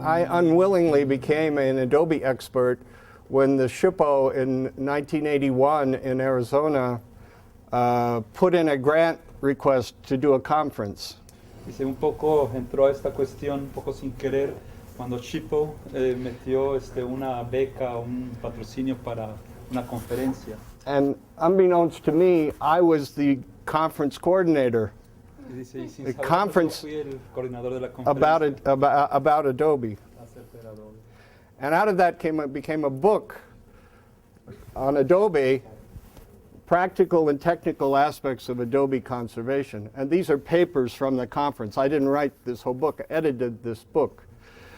I unwillingly became an Adobe expert when the SHPO in 1981 in Arizona put in a grant request to do a conference. Dice, un poco entró a esta cuestión un poco sin querer cuando SHPO metió una beca, un patrocinio para una conferencia. And unbeknownst to me, I was the conference coordinator. Y dice, y sin The saberlo, conference yo fui el coordinador de la conferencia about Adobe. acerca de Adobe. And out of that became a book on Adobe, practical and technical aspects of Adobe conservation. And these are papers from the conference. I didn't write this whole book, I edited this book.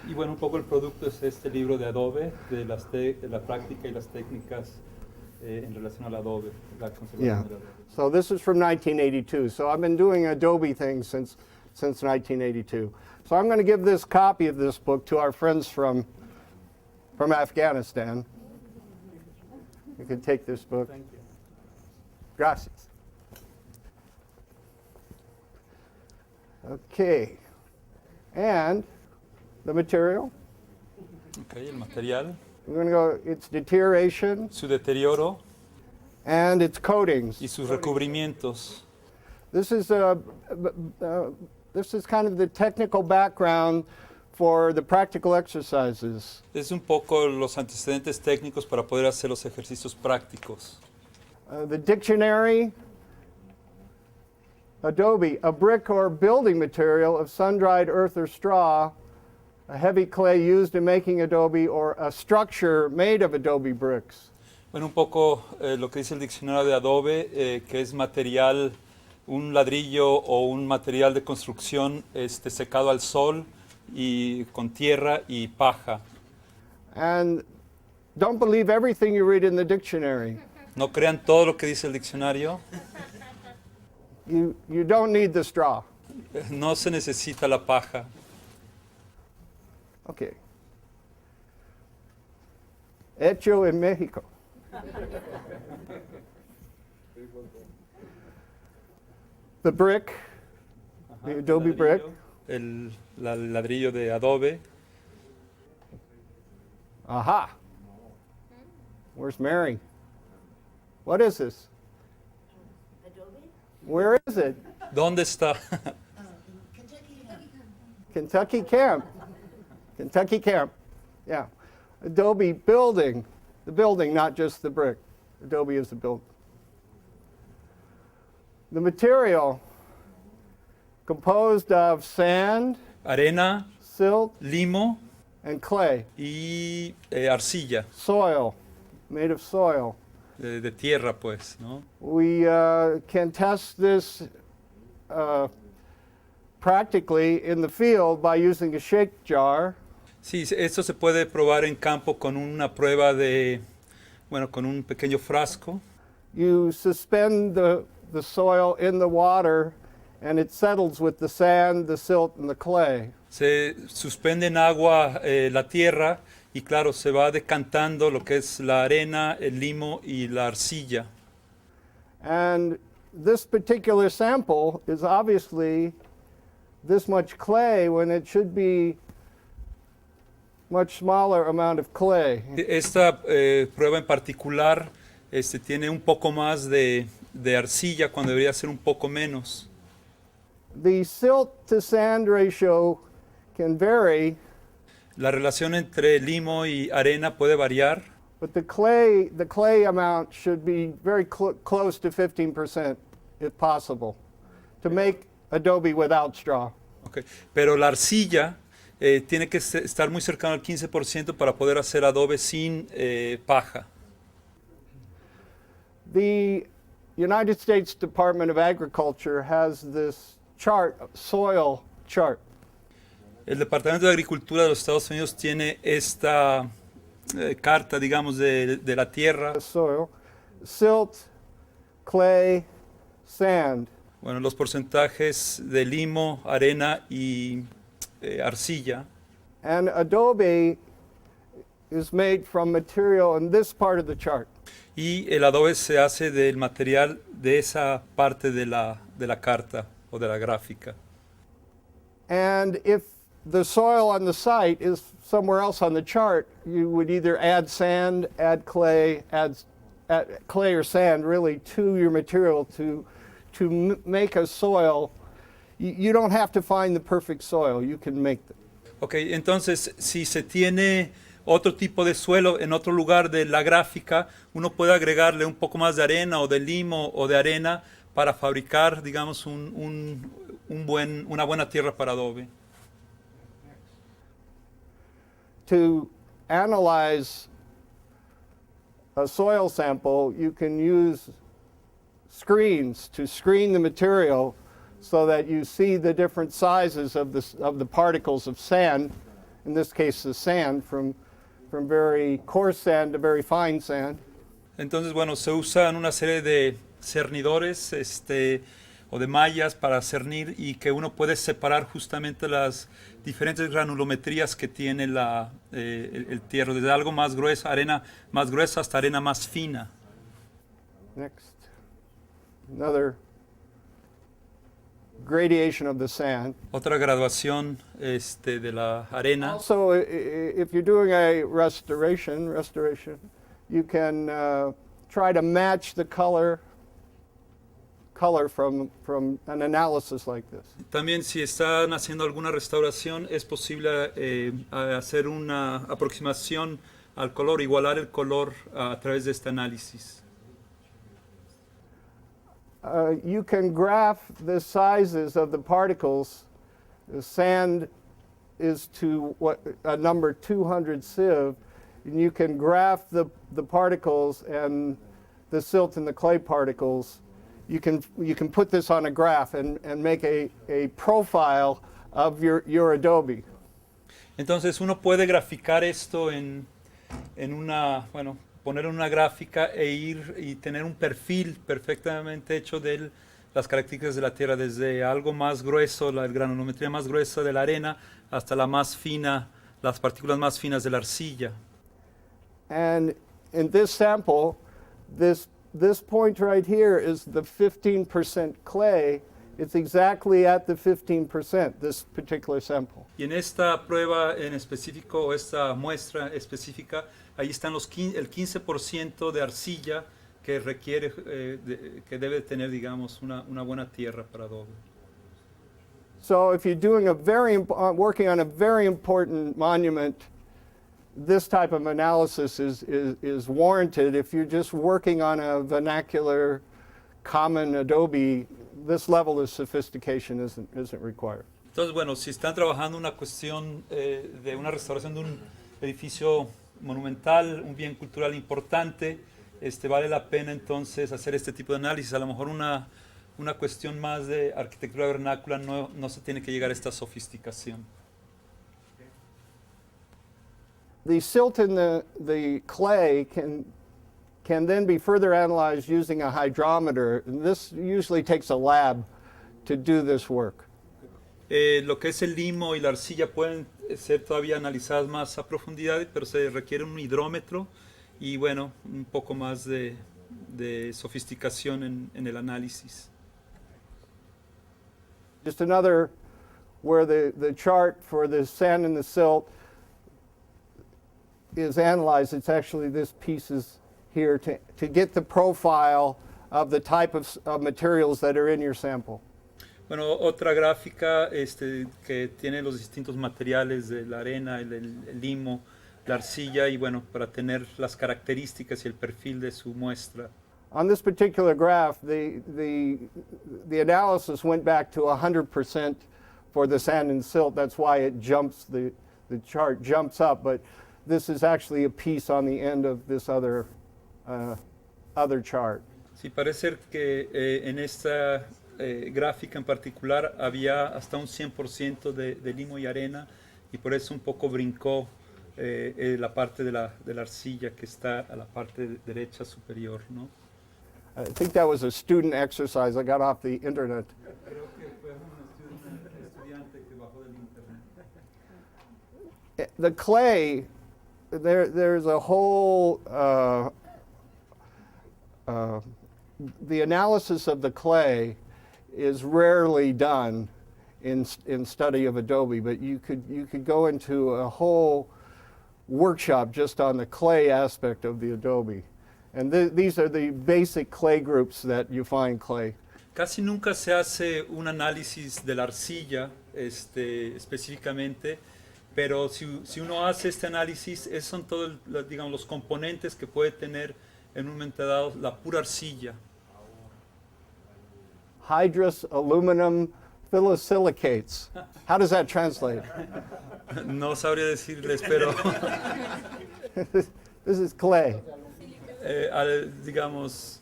Y bueno, un poco el producto es este libro de Adobe, de la práctica y las técnicas en relación al Adobe, la conservación Yeah. del Adobe. So this is from 1982. So I've been doing Adobe things since 1982. So I'm going to give this copy of this book to our friends from Afghanistan. You can take this book. Thank you. Gracias. Okay. And the material. Okay, el material, We're going to go, its deterioration su deterioro and its coatings. y sus recubrimientos. This is kind of the technical background for the practical exercises. Es un poco los antecedentes técnicos para poder hacer los ejercicios prácticos. The dictionary, Adobe, a brick or building material of sun-dried earth or straw, a heavy clay used in making adobe, or a structure made of adobe bricks. Bueno, un poco lo que dice el diccionario de Adobe, que es material, un ladrillo o un material de construcción secado al sol y con tierra y paja. And don't believe everything you read in the dictionary. No crean todo lo que dice el diccionario. You don't need the straw. No se necesita la paja. Okay. Hecho en México. The brick, the Adobe brick. El ladrillo de Adobe. Aha. Where's Mary? What is this? Adobe? Where is it? ¿Dónde está? Kentucky Camp. Kentucky Camp. Yeah. Adobe building. The building, not just the brick. Adobe is the building. The material composed of sand, Arena, silt, limo and clay. y arcilla, Soil, made of soil. de tierra pues, ¿no? We can test this practically in the field by using a shake jar. Sí, esto se puede probar en campo con una prueba de, bueno, con un pequeño frasco. You suspend the soil in the water and it settles with the sand, the silt, and the clay. Se suspende en agua la tierra y claro, se va decantando lo que es la arena, el limo y la arcilla. And this particular sample is obviously this much clay when it should be much smaller amount of clay. Esta prueba en particular tiene un poco más de arcilla cuando debería ser un poco menos. The silt to sand ratio can vary, La relación entre limo y arena puede variar, but the clay amount should be very close to 15% if possible to make adobe without straw. okay. Pero la arcilla tiene que estar muy cercano al 15% para poder hacer adobe sin paja. The United States Department of Agriculture has this chart, soil chart. El Departamento de Agricultura de los Estados Unidos tiene esta carta, digamos, de la tierra. Soil, silt, clay, sand. Bueno, los porcentajes de limo, arena y arcilla. And adobe is made from material in this part of the chart. Y el adobe se hace del material de esa parte de la carta o de la gráfica. And if the soil on the site is somewhere else on the chart. You would either add sand, add clay or sand really to your material to make a soil. You don't have to find the perfect soil. You can make them. Ok, entonces si se tiene otro tipo de suelo en otro lugar de la gráfica, uno puede agregarle un poco más de arena o de limo o de arena para fabricar, digamos, una buena tierra para adobe. To analyze a soil sample, you can use screens to screen the material so that you see the different sizes of the particles of sand, in this case the sand, from very coarse sand to very fine sand. Entonces, bueno, se usan una serie de cernidores o de mallas para cernir y que uno puede separar justamente las diferentes granulometrías que tiene el tierra, desde algo más grueso, arena más gruesa hasta arena más fina. Next. Another gradation of the sand. Otra graduación de la arena. Also, if you're doing a restoration, you can try to match the color from an analysis like this. También si están haciendo alguna restauración es posible hacer una aproximación al color, igualar el color a través de este análisis. You can graph the sizes of the particles. The sand is to a number 200 sieve, and you can graph the particles and the silt and the clay particles. You can put this on a graph and make a profile of your adobe. Entonces uno puede graficar esto en una, bueno, poner en una gráfica e ir y tener un perfil perfectamente hecho de las características de la tierra, desde algo más grueso, la granulometría más gruesa de la arena, hasta la más fina, las partículas más finas de la arcilla. And in this sample, this point right here is the 15% clay. It's exactly at the 15%, this particular sample. Y en esta prueba en específico, o esta muestra específica, ahí están el 15% de arcilla que requiere, que debe tener, digamos, una buena tierra para adobe. So if you're doing working on a very important monument, this type of analysis is warranted. If you're just working on a vernacular, common adobe, this level of sophistication isn't required. Entonces, bueno, si están trabajando una cuestión de una restauración de un edificio monumental, un bien cultural importante, vale la pena entonces hacer este tipo de análisis. A lo mejor una cuestión más de arquitectura vernácula no se tiene que llegar a esta sofisticación. The silt in the clay can then be further analyzed using a hydrometer. And this usually takes a lab to do this work. Lo que es el limo y la arcilla pueden ser todavía analizadas más a profundidad, pero se requiere un hidrómetro y, bueno, un poco más de sofisticación en el análisis. Just another where the chart for the sand and the silt is analyzed. It's actually this piece is here to get the profile of the type of materials that are in your sample. Bueno, otra gráfica que tiene los distintos materiales de la arena, el limo, la arcilla y, bueno, para tener las características y el perfil de su muestra. On this particular graph, the analysis went back to 100% for the sand and silt. That's why it jumps, the chart jumps up, but this is actually a piece on the end of this other chart. Sí, parece que en esta gráfica en particular había hasta un 100% de limo y arena y por eso un poco brincó la parte de la arcilla que está a la parte derecha superior, ¿no? I think that was a student exercise. I got off the internet. Creo que fue un estudiante que bajó del internet. The clay, there's a whole, the analysis of the clay is rarely done in study of adobe, but you could go into a whole workshop just on the clay aspect of the adobe. And these are the basic clay groups that you find clay. Casi nunca se hace un análisis de la arcilla específicamente, pero si uno hace este análisis, esos son todos digamos, los componentes que puede tener en un momento dado la pura arcilla. Hydrous aluminum phyllosilicates. How does that translate? No sabría decirles, pero This is clay. digamos,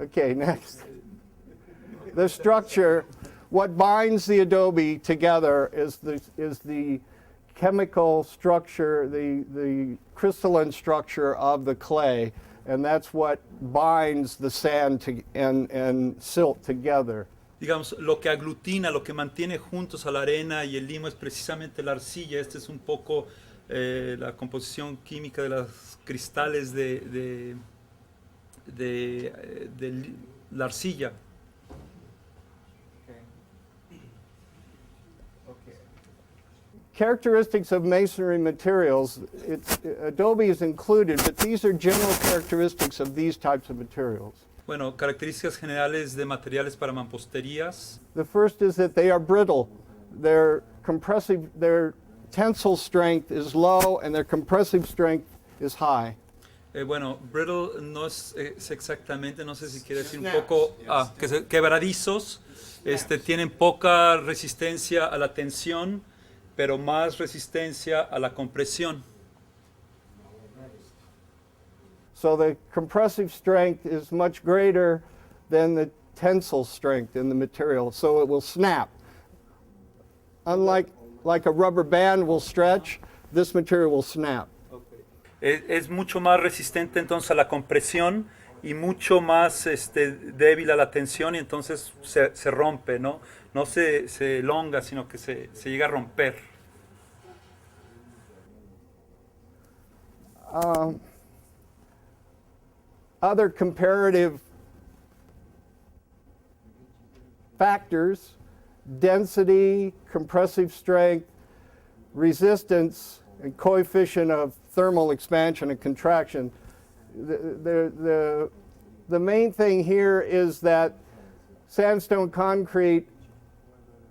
Okay, next. The structure, what binds the adobe together is the chemical structure, the crystalline structure of the clay, and that's what binds the sand and silt together. digamos, lo que aglutina, lo que mantiene juntos a la arena y el limo es precisamente la arcilla. Este es un poco la composición química de los cristales de la arcilla. Characteristics of masonry materials, adobe is included, but these are general characteristics of these types of materials. Bueno, características generales de materiales para mamposterías. The first is that they are brittle. Their tensile strength is low and their compressive strength is high. Bueno, brittle no es exactamente, no sé si quiere decir un poco quebradizos. Tienen poca resistencia a la tensión, pero más resistencia a la compresión. So the compressive strength is much greater than the tensile strength in the material, so it will snap. Unlike a rubber band will stretch, this material will snap. Es mucho más resistente entonces a la compresión y mucho más débil a la tensión y entonces se rompe, ¿no? No se elonga, sino que se llega a romper. Other comparative factors, density, compressive strength, resistance, and coefficient of thermal expansion and contraction. The main thing here is that sandstone concrete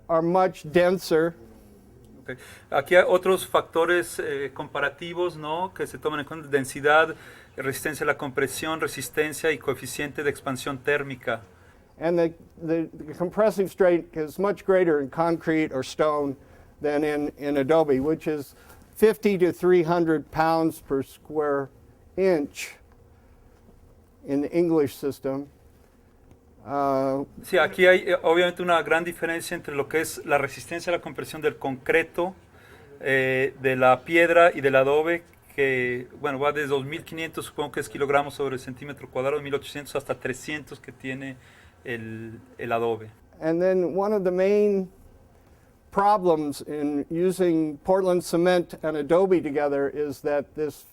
are much denser. Okay. Aquí hay otros factores comparativos, ¿no? Que se toman en cuenta: densidad, resistencia a la compresión, resistencia y coeficiente de expansión térmica. And the compressive strength is much greater in concrete or stone than in adobe, which is 50 to 300 pounds per square inch in the English system. Sí, aquí hay obviamente una gran diferencia entre lo que es la resistencia a la compresión del concreto, de la piedra y del adobe, que bueno, va de 2.500, supongo que es kilogramos sobre centímetro cuadrado, 1.800 hasta 300 que tiene el adobe. And then one of the main problems in using Portland cement and adobe together is that this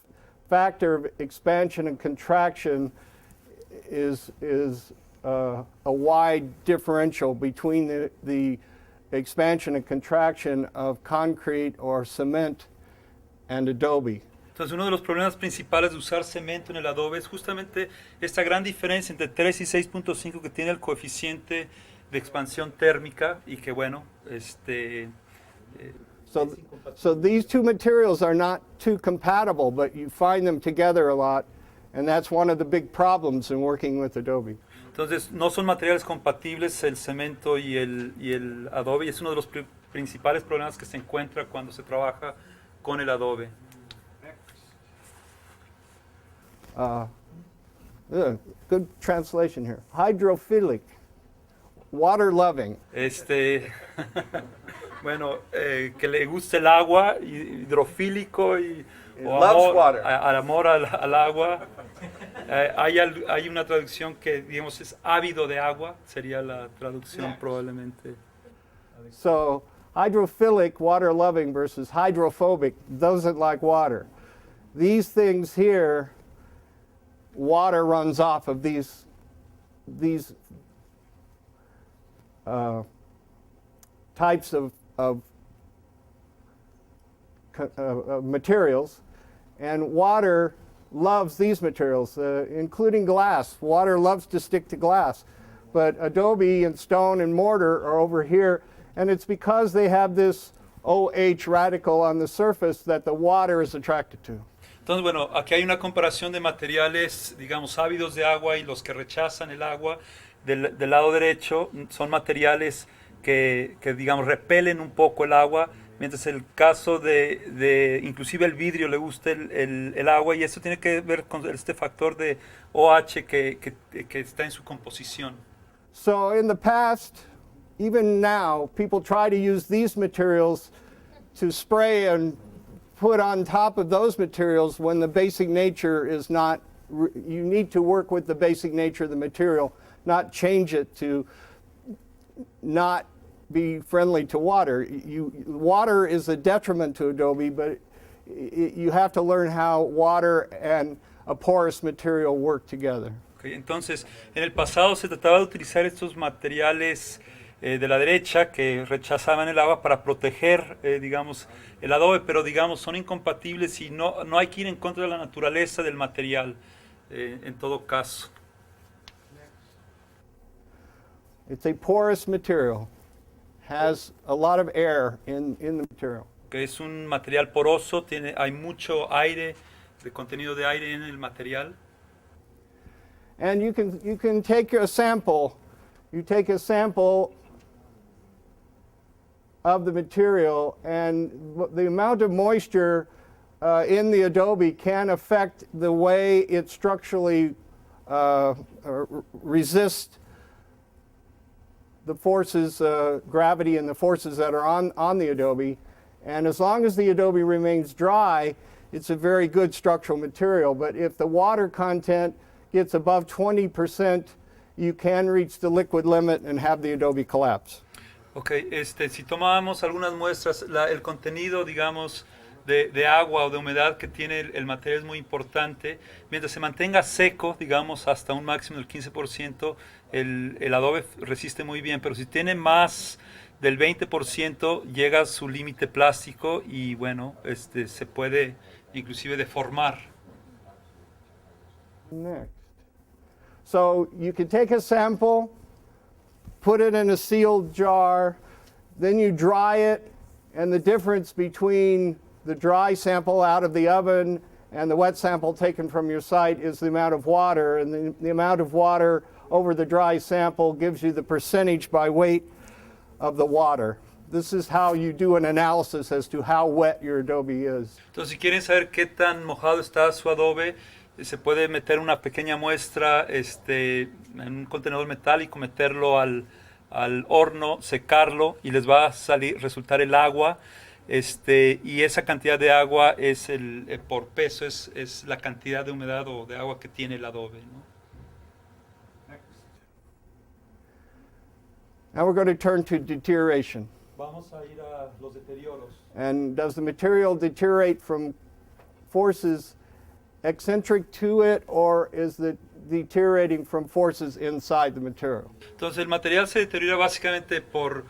factor of expansion and contraction is a wide differential between the expansion and contraction of concrete or cement and adobe. Entonces, uno de los problemas principales de usar cemento en el adobe es justamente esta gran diferencia entre 3 y 6.5 que tiene el coeficiente de expansión térmica y que, bueno, So these two materials are not too compatible, but you find them together a lot, and that's one of the big problems in working with adobe. Entonces, no son materiales compatibles el cemento y el adobe, y es uno de los principales problemas que se encuentra cuando se trabaja con el adobe. Good translation here. Hydrophilic, water loving. Bueno, que le guste el agua, hidrofílico y o loves amor, water. amor al agua. Hay una traducción que, digamos, es ávido de agua, sería la traducción probablemente. So hydrophilic, water loving versus hydrophobic, doesn't like water. These things here, water runs off of these types of materials, and water loves these materials, including glass. Water loves to stick to glass, but adobe and stone and mortar are over here, and it's because they have this OH radical on the surface that the water is attracted to. Entonces, bueno, aquí hay una comparación de materiales, digamos, ávidos de agua y los que rechazan el agua. Del lado derecho son materiales que, digamos, repelen un poco el agua, mientras el caso de inclusive el vidrio le gusta el agua, y eso tiene que ver con este factor de OH que está en su composición. So in the past, even now, people try to use these materials to spray and put on top of those materials when the basic nature is not, you need to work with the basic nature of the material, not change it to not be friendly to water. Water is a detriment to adobe, but you have to learn how water and a porous material work together. Okay, entonces, en el pasado se trataba de utilizar estos materiales de la derecha que rechazaban el agua para proteger, digamos, el adobe, pero digamos son incompatibles y no hay que ir en contra de la naturaleza del material en todo caso. It's a porous material, has a lot of air in the material. Que es un material poroso, hay mucho aire, de contenido de aire en el material. And you can take a sample. You take a sample of the material, and the amount of moisture in the adobe can affect the way it structurally resists the forces, gravity and the forces that are on the adobe. And as long as the adobe remains dry, it's a very good structural material. But if the water content gets above 20%, you can reach the liquid limit and have the adobe collapse. Ok, si tomamos algunas muestras, el contenido, digamos, de agua o de humedad que tiene el material es muy importante. Mientras se mantenga seco, digamos, hasta un máximo del 15%, el adobe resiste muy bien, pero si tiene más del 20%, llega a su límite plástico y, bueno, se puede inclusive deformar. Next. So you can take a sample, put it in a sealed jar, then you dry it, and the difference between the dry sample out of the oven and the wet sample taken from your site is the amount of water, and the amount of water over the dry sample gives you the percentage by weight of the water. This is how you do an analysis as to how wet your adobe is. Entonces, si quieren saber qué tan mojado está su adobe, se puede meter una pequeña muestra en un contenedor metálico, meterlo al horno, secarlo y les va a resultar el agua. Y esa cantidad de agua es por peso, es la cantidad de humedad o de agua que tiene el adobe, ¿no? Now we're going to turn to deterioration. Vamos a ir a los deterioros. And does the material deteriorate from forces eccentric to it, or is it deteriorating from forces inside the material? Entonces el material se deteriora básicamente por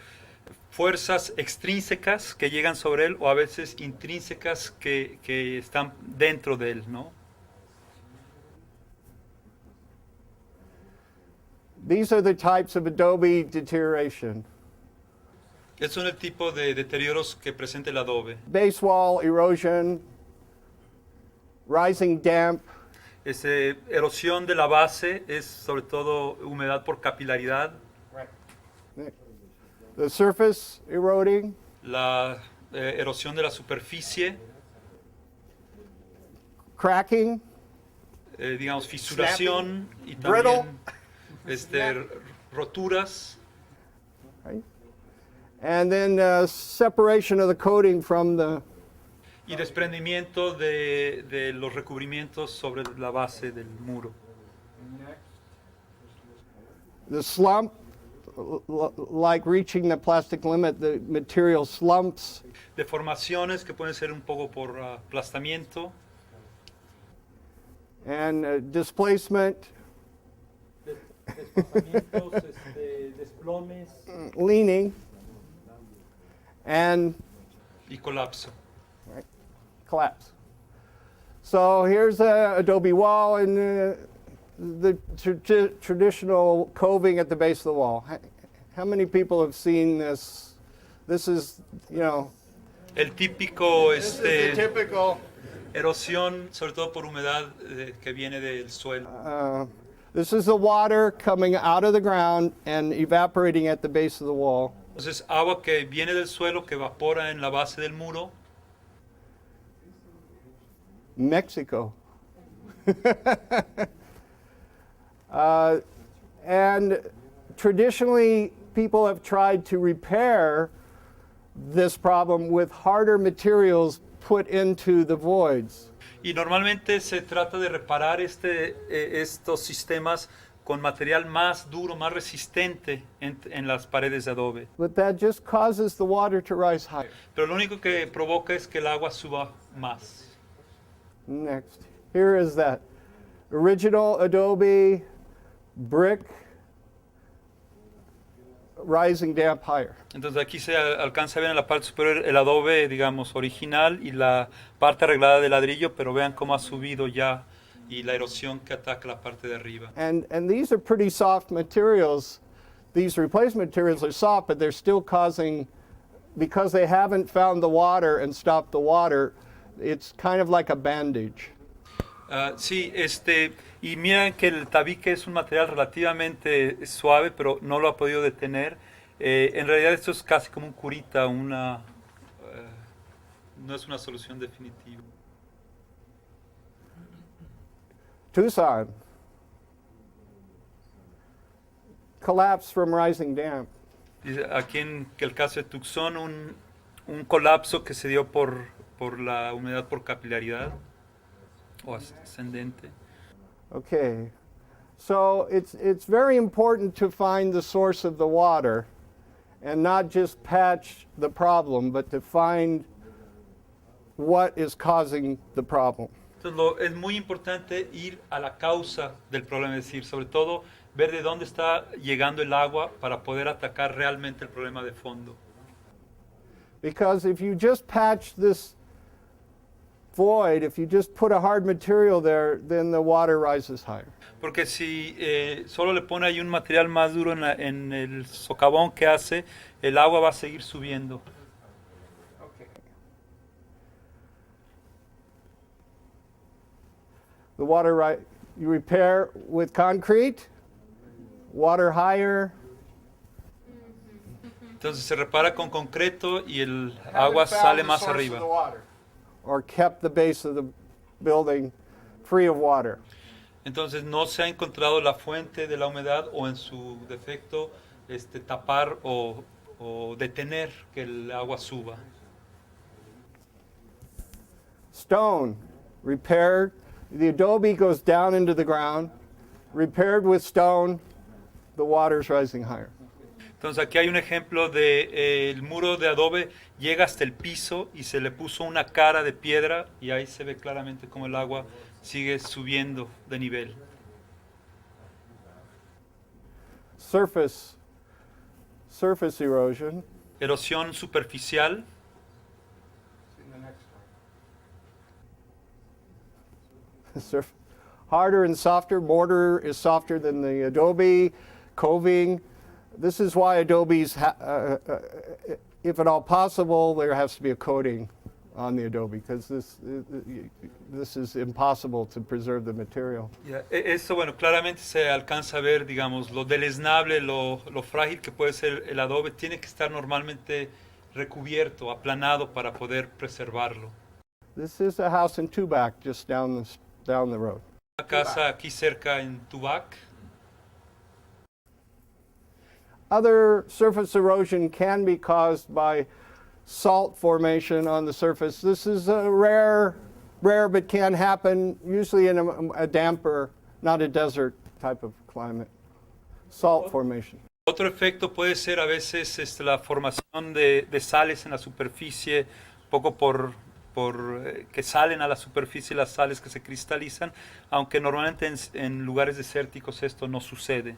fuerzas extrínsecas que llegan sobre él o a veces intrínsecas que están dentro de él, ¿no? These are the types of adobe deterioration. Estos son el tipo de deterioros que presenta el adobe. Base wall erosion, rising damp, Erosión de la base es sobre todo humedad por capilaridad. the surface eroding, La erosión de la superficie, cracking, digamos fisuración y Brittle. también roturas. right? And then separation of the coating from the Y desprendimiento de los recubrimientos sobre la base del muro. slump, like reaching the plastic limit, the material slumps, Deformaciones que pueden ser un poco por aplastamiento. and displacement, Desplazamientos, desplomes. leaning, and y colapso. collapse. So here's a adobe wall and the traditional coving at the base of the wall. How many people have seen this? This is, you know, El típico this is the typical. erosión, sobre todo por humedad que viene del suelo. This is the water coming out of the ground and evaporating at the base of the wall. Entonces, agua que viene del suelo, que evapora en la base del muro. Mexico. And traditionally, people have tried to repair this problem with harder materials put into the voids. Y normalmente se trata de reparar estos sistemas con material más duro, más resistente en las paredes de adobe. But that just causes the water to rise higher. Pero lo único que provoca es que el agua suba más. Next. Here is that original adobe brick rising damp higher. Entonces aquí se alcanza a ver en la parte superior el adobe, digamos, original y la parte arreglada de ladrillo, pero vean cómo ha subido ya y la erosión que ataca la parte de arriba. And these are pretty soft materials. These replacement materials are soft, but they're still causing, because they haven't found the water and stopped the water, it's kind of like a bandage. Sí, y miren que el tabique es un material relativamente suave, pero no lo ha podido detener. En realidad esto es casi como un curita, no es una solución definitiva. Tucson. Collapse from rising damp. Dice aquí en el caso de Tucson, un colapso que se dio por la humedad por capilaridad o ascendente. Okay. So it's very important to find the source of the water and not just patch the problem, but to find what is causing the problem. Entonces es muy importante ir a la causa del problema, es decir, sobre todo ver de dónde está llegando el agua para poder atacar realmente el problema de fondo. Because if you just patch this void, if you just put a hard material there, then the water rises higher. Porque si solo le pone ahí un material más duro en el socavón que hace, el agua va a seguir subiendo. The water, you repair with concrete, water higher. Entonces se repara con concreto y el agua sale más arriba. Or kept the base of the building free of water. Entonces no se ha encontrado la fuente de la humedad o en su defecto tapar o detener que el agua suba. Stone, repaired. The adobe goes down into the ground. Repaired with stone, the water's rising higher. Entonces aquí hay un ejemplo de el muro de adobe llega hasta el piso y se le puso una cara de piedra y ahí se ve claramente cómo el agua sigue subiendo de nivel. Surface erosion. Erosión superficial. Harder and softer. Mortar is softer than the adobe. Coving. This is why adobes, if at all possible, there has to be a coating on the adobe, because this is impossible to preserve the material. Eso, bueno, claramente se alcanza a ver, digamos, lo deleznable, lo frágil que puede ser el adobe, tiene que estar normalmente recubierto, aplanado para poder preservarlo. This is a house in Tubac, just down the road. Una casa aquí cerca en Tubac. Other surface erosion can be caused by salt formation on the surface. This is a rare but can happen usually in a damper, not a desert type of climate. Salt formation. Otro efecto puede ser a veces la formación de sales en la superficie, un poco por que salen a la superficie las sales que se cristalizan, aunque normalmente en lugares desérticos esto no sucede.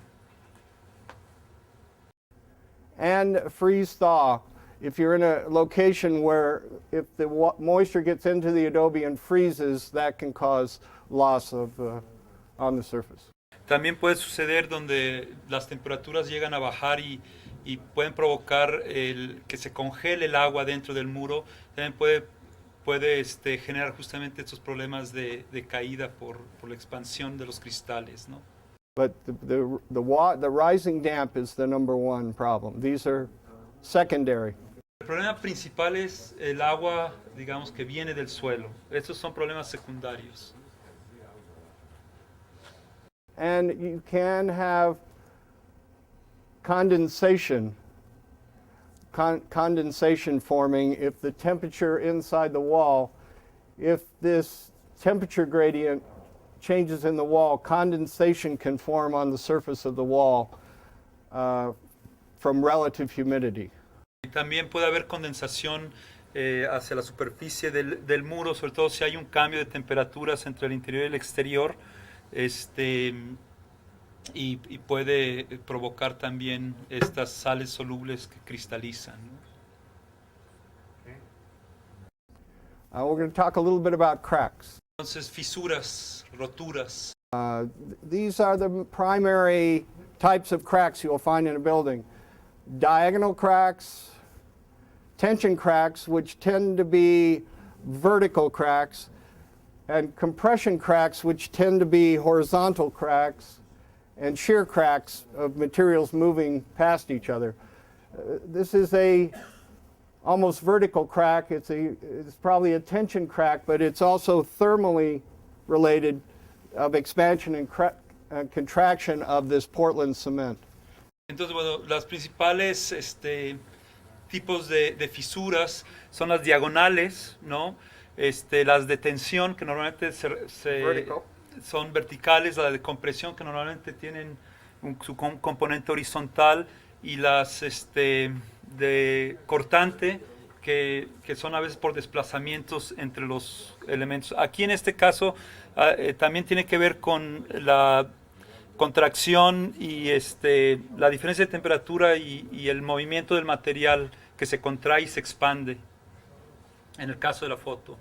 And freeze thaw. if you're in a location where if the moisture gets into the adobe and freezes, that can cause loss of on the surface. También puede suceder donde las temperaturas llegan a bajar y pueden provocar que se congele el agua dentro del muro. También puede generar justamente estos problemas de caída por la expansión de los cristales, ¿no? But the rising damp is the number one problem. These are secondary. El problema principal es el agua, digamos, que viene del suelo. Estos son problemas secundarios. And you can have condensation forming if the temperature inside the wall, if this temperature gradient changes in the wall, condensation can form on the surface of the wall from relative humidity. Y también puede haber condensación hacia la superficie del muro, sobre todo si hay un cambio de temperaturas entre el interior y el exterior, y puede provocar también estas sales solubles que cristalizan, ¿no? We're going to talk a little bit about cracks. Entonces, fisuras, roturas. These are the primary types of cracks you'll find in a building. Diagonal cracks, tension cracks, which tend to be vertical cracks, and compression cracks, which tend to be horizontal cracks, and shear cracks of materials moving past each other. This is a almost vertical crack. It's probably a tension crack, but it's also thermally related of expansion and contraction of this Portland cement. Entonces, bueno, las principales tipos de fisuras son las diagonales, ¿no? Las de tensión, que normalmente son verticales, las de compresión, que normalmente tienen su componente horizontal, y las de cortante, que son a veces por desplazamientos entre los elementos. Aquí en este caso también tiene que ver con la contracción y la diferencia de temperatura y el movimiento del material que se contrae y se expande, en el caso de la foto.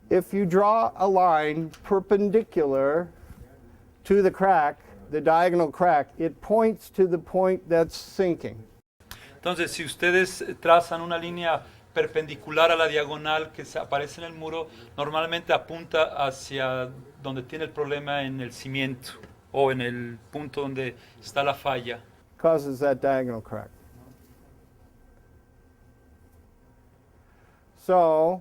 If you draw a line perpendicular to the crack, the diagonal crack, it points to the point that's sinking. Entonces, si ustedes trazan una línea perpendicular a la diagonal que aparece en el muro, normalmente apunta hacia donde tiene el problema en el cimiento o en el punto donde está la falla. Causes that diagonal crack. So,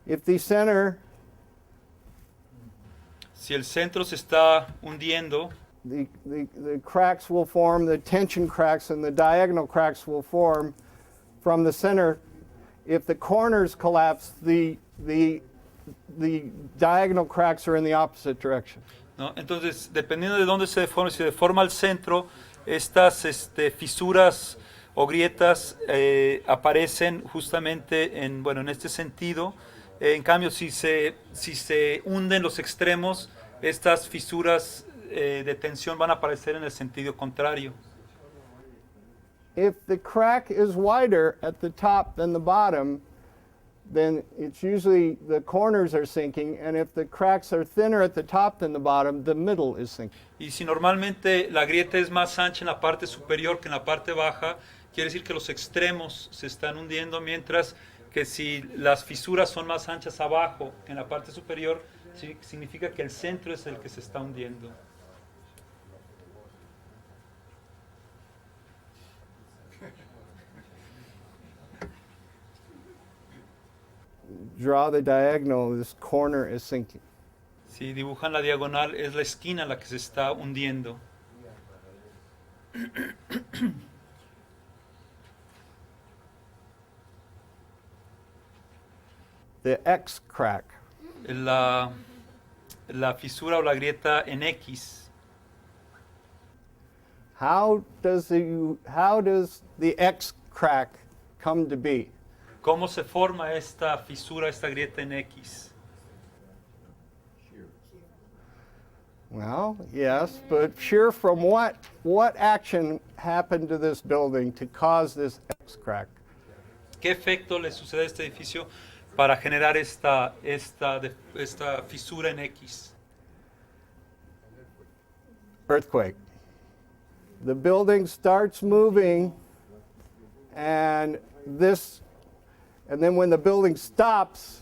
if the center, Si el centro se está hundiendo, the cracks will form, the tension cracks and the diagonal cracks will form from the center. If the corners collapse, the diagonal cracks are in the opposite direction. ¿no? Entonces, dependiendo de dónde se deforme, si se deforma el centro, estas fisuras o grietas aparecen justamente en este sentido. En cambio, si se hunden los extremos, estas fisuras de tensión van a aparecer en el sentido contrario. If the crack is wider at the top than the bottom, then it's usually the corners are sinking, and if the cracks are thinner at the top than the bottom, the middle is sinking. Y si normalmente la grieta es más ancha en la parte superior que en la parte baja, quiere decir que los extremos se están hundiendo, mientras que si las fisuras son más anchas abajo que en la parte superior, significa que el centro es el que se está hundiendo. Draw the diagonal, this corner is sinking. Si dibujan la diagonal, es la esquina la que se está hundiendo. The X crack. La fisura o la grieta en X. How does the X crack come to be? ¿Cómo se forma esta fisura, esta grieta en X? Well, yes, but sure, from what action happened to this building to cause this X crack? ¿Qué efecto le sucede a este edificio para generar esta fisura en X? Earthquake. The building starts moving, and then when the building stops,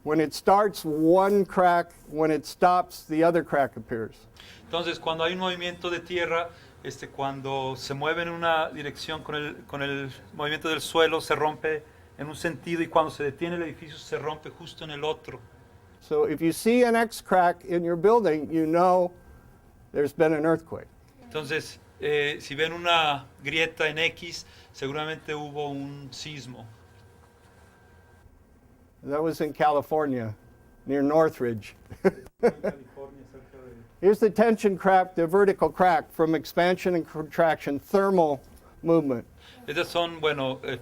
when it starts, one crack, when it stops, the other crack appears. Entonces, cuando hay un movimiento de tierra, cuando se mueve en una dirección con el movimiento del suelo, se rompe en un sentido, y cuando se detiene el edificio, se rompe justo en el otro. So if you see an X crack in your building, you know there's been an earthquake. Entonces, si ven una grieta en X, seguramente hubo un sismo. That was in California, near Northridge. Here's the tension crack, the vertical crack from expansion and contraction, thermal movement. Estas son,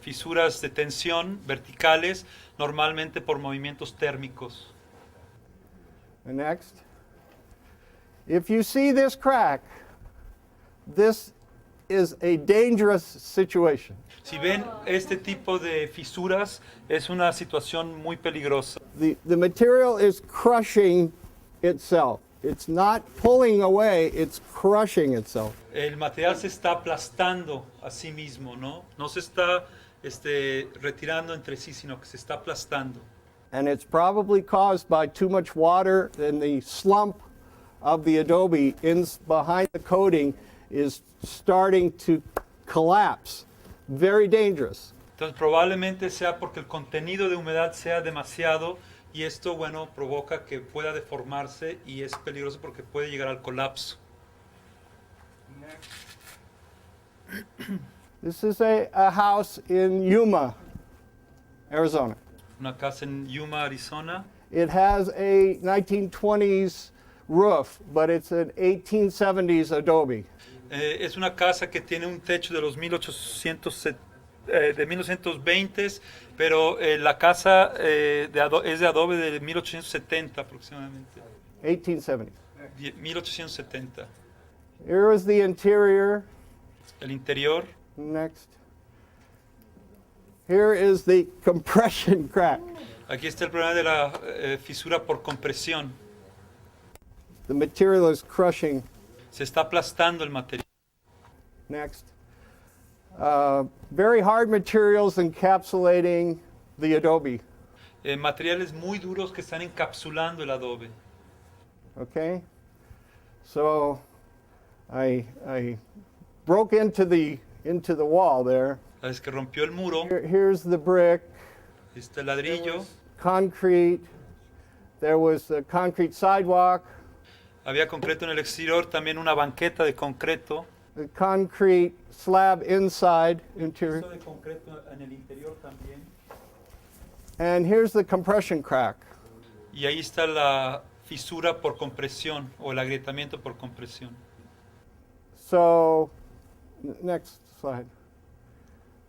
fisuras de tensión verticales, normalmente por movimientos térmicos. And next. If you see this crack, this is a dangerous situation. Si ven este tipo de fisuras, es una situación muy peligrosa. The material is crushing itself. It's not pulling away, it's crushing itself. El material se está aplastando a sí mismo, ¿no? No se está retirando entre sí, sino que se está aplastando. And it's probably caused by too much water, and the slump of the adobe behind the coating is starting to collapse. Very dangerous. Entonces probablemente sea porque el contenido de humedad sea demasiado, y esto, provoca que pueda deformarse, y es peligroso porque puede llegar al colapso. This is a house in Yuma, Arizona. Una casa en Yuma, Arizona. It has a 1920s roof, but it's an 1870s adobe. Es una casa que tiene un techo de los 1920, pero la casa es de adobe de 1870 aproximadamente. 1870s. 1870. Here is the interior. El interior. Next. Here is the compression crack. Aquí está el problema de la fisura por compresión. The material is crushing. Se está aplastando el material. Next. Very hard materials encapsulating the adobe. Materiales muy duros que están encapsulando el adobe. Okay? So I broke into the wall there. Es que rompió el muro. Here's the brick. Este ladrillo. Concrete. There was a concrete sidewalk. Había concreto en el exterior, también una banqueta de concreto. The concrete slab inside. Interior. De concreto en el interior también. And here's the compression crack. Y ahí está la fisura por compresión, o el agrietamiento por compresión. So, next slide.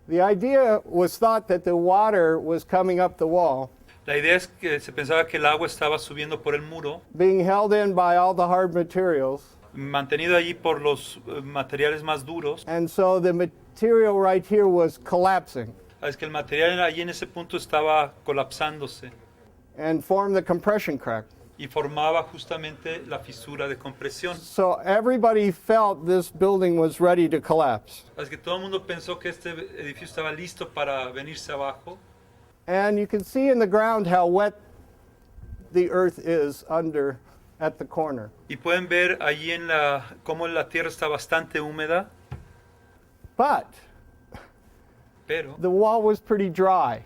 The idea was thought that the water was coming up the wall, La idea es que se pensaba que el agua estaba subiendo por el muro, being held in by all the hard materials. mantenido allí por los materiales más duros. And so the material right here was collapsing Es que el material allí en ese punto estaba colapsándose and formed the compression crack. y formaba justamente la fisura de compresión. So everybody felt this building was ready to collapse. Es que todo el mundo pensó que este edificio estaba listo para venirse abajo. And you can see in the ground how wet the earth is under at the corner. Y pueden ver allí cómo la tierra está bastante húmeda, But pero the wall was pretty dry.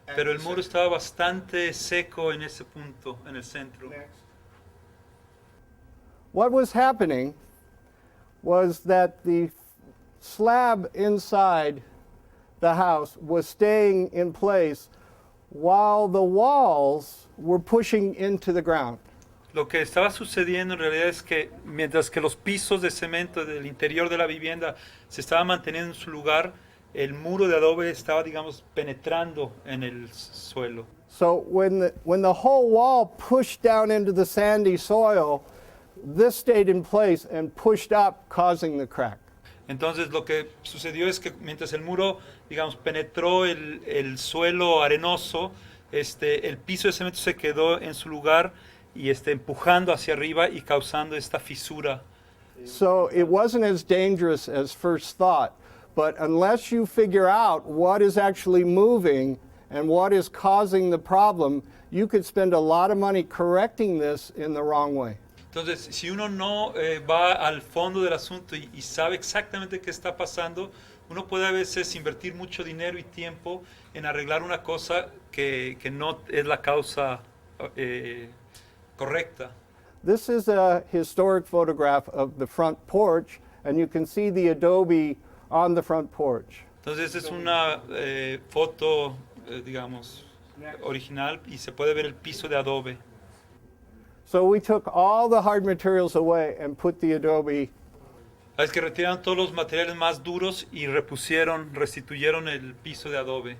el muro estaba bastante seco en ese punto, en el centro. What was happening was that the slab inside the house was staying in place while the walls were pushing into the ground. Lo que estaba sucediendo en realidad es que mientras que los pisos de cemento del interior de la vivienda se estaban manteniendo en su lugar, el muro de adobe estaba, digamos, penetrando en el suelo. So when the whole wall pushed down into the sandy soil, this stayed in place and pushed up, causing the crack. Entonces lo que sucedió es que mientras el muro, digamos, penetró el suelo arenoso, el piso de cemento se quedó en su lugar y empujando hacia arriba y causando esta fisura. So it wasn't as dangerous as first thought, but unless you figure out what is actually moving and what is causing the problem, you could spend a lot of money correcting this in the wrong way. Entonces, si uno no va al fondo del asunto y sabe exactamente qué está pasando, uno puede a veces invertir mucho dinero y tiempo en arreglar una cosa que no es la causa correcta. This is a historic photograph of the front porch, and you can see the adobe on the front porch. Entonces es una foto, digamos, original y se puede ver el piso de adobe. So we took all the hard materials away and put the adobe. Es que retiraron todos los materiales más duros y restituyeron el piso de adobe.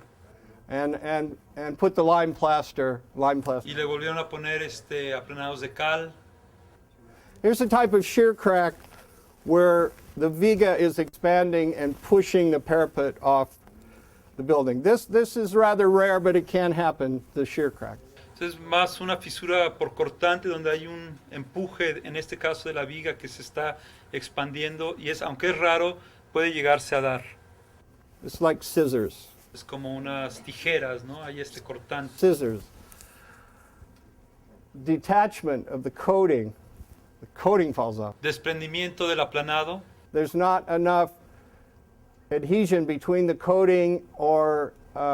And put the lime plaster. Y le volvieron a poner aplanados de cal. Here's a type of shear crack where the viga is expanding and pushing the parapet off the building. This is rather rare, but it can happen, the shear crack. Entonces más una fisura por cortante donde hay un empuje, en este caso de la viga, que se está expandiendo y aunque es raro, puede llegarse a dar. It's like scissors. Es como unas tijeras, ¿no? Hay cortante. Scissors. Detachment of the coating falls off. Desprendimiento del aplanado. There's not enough adhesion between the coating or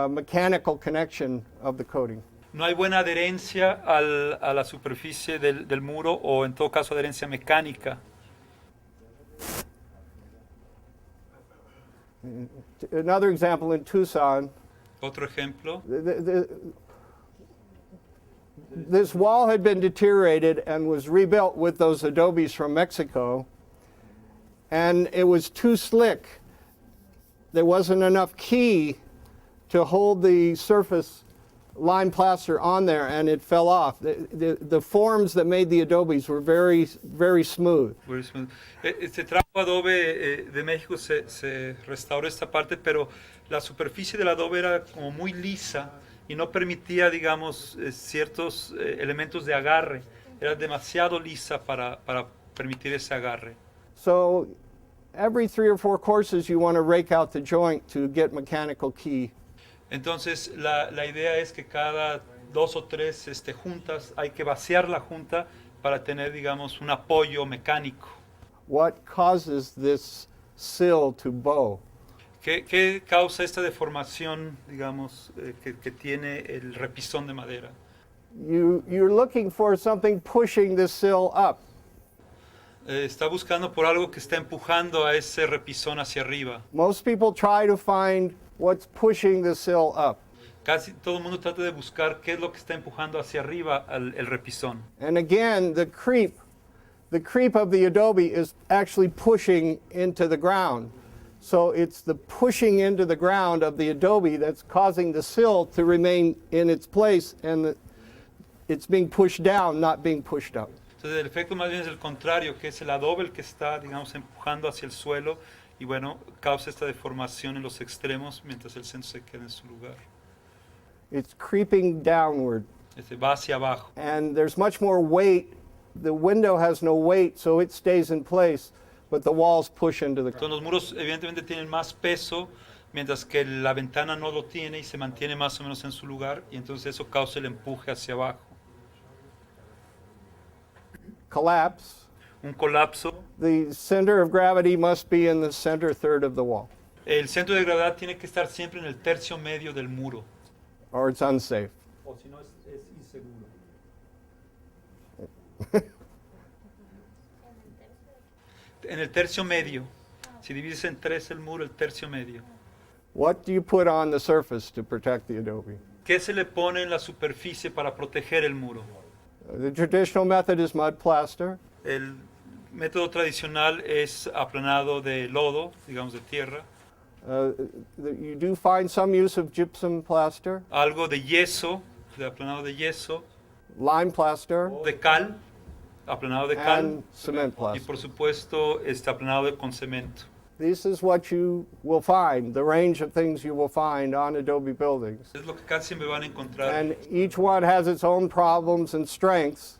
mechanical connection of the coating. No hay buena adherencia a la superficie del muro o en todo caso adherencia mecánica. Another example in Tucson, Otro ejemplo. This wall had been deteriorated and was rebuilt with those adobes from Mexico, and it was too slick. There wasn't enough key to hold the surface lime plaster on there, and it fell off. The forms that made the adobes were very, very smooth. Este trapo adobe de México se restauró esta parte, pero la superficie del adobe era como muy lisa y no permitía, digamos, ciertos elementos de agarre. Era demasiado lisa para permitir ese agarre. So every 3 or 4 courses you want to rake out the joint to get mechanical key. Entonces la idea es que cada 2 o 3 juntas hay que vaciar la junta para tener, digamos, un apoyo mecánico. What causes this sill to bow? ¿Qué causa esta deformación, digamos, que tiene el repisón de madera? You're looking for something pushing the sill up. Está buscando por algo que está empujando a ese repisón hacia arriba. Most people try to find what's pushing the sill up. Casi todo el mundo trata de buscar qué es lo que está empujando hacia arriba el repisón. And again, the creep of the adobe is actually pushing into the ground. So it's the pushing into the ground of the adobe that's causing the sill to remain in its place, and it's being pushed down, not being pushed up. Entonces el efecto más bien es el contrario, que es el adobe el que está, digamos, empujando hacia el suelo y bueno, causa esta deformación en los extremos mientras el centro se queda en su lugar. It's creeping downward. Va hacia abajo. And there's much more weight. The window has no weight, so it stays in place, but the walls push into the Entonces los muros evidentemente tienen más peso, mientras que la ventana no lo tiene y se mantiene más o menos en su lugar, y entonces eso causa el empuje hacia abajo. collapse. Un colapso. The center of gravity must be in the center third of the wall, El centro de gravedad tiene que estar siempre en el tercio medio del muro. or it's unsafe. O si no es inseguro. En el tercio medio. Si divides en 3 el muro, el tercio medio. What do you put on the surface to protect the adobe? ¿Qué se le pone en la superficie para proteger el muro? The traditional method is mud plaster. El método tradicional es aplanado de lodo, digamos de tierra. You do find some use of gypsum plaster, algo de yeso, de aplanado de yeso, lime plaster, de cal, aplanado de cal, and cement y plaster. por supuesto aplanado con cemento. This is what you will find, the range of things you will find on adobe buildings. Es lo que casi siempre van a encontrar. And each one has its own problems and strengths,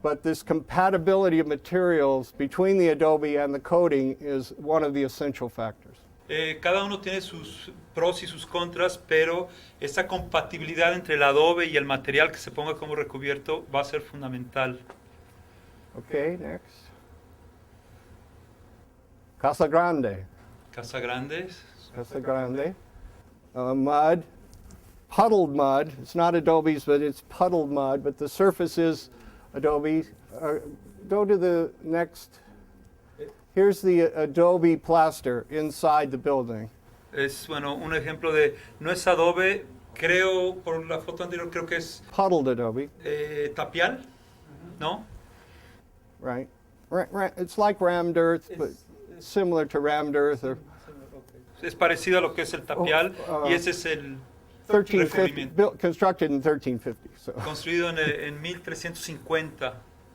but this compatibility of materials between the adobe and the coating is one of the essential factors. Cada uno tiene sus pros y sus contras, pero esa compatibilidad entre el adobe y el material que se ponga como recubierto va a ser fundamental. Okay, next. Casa Grande. Casa Grande, Casa Grande. Mud, puddled mud. It's not adobes, but it's puddled mud, but the surface is adobe. Go to the next. Here's the adobe plaster inside the building. es bueno, un ejemplo de, no es adobe, creo, por la foto anterior, creo que es Puddled adobe, tapial, ¿no? right? It's like rammed earth, but similar to rammed earth or Es parecido a lo que es el tapial y ese es el 1350, recubrimiento, built, constructed in 1350. So. construido en 1350.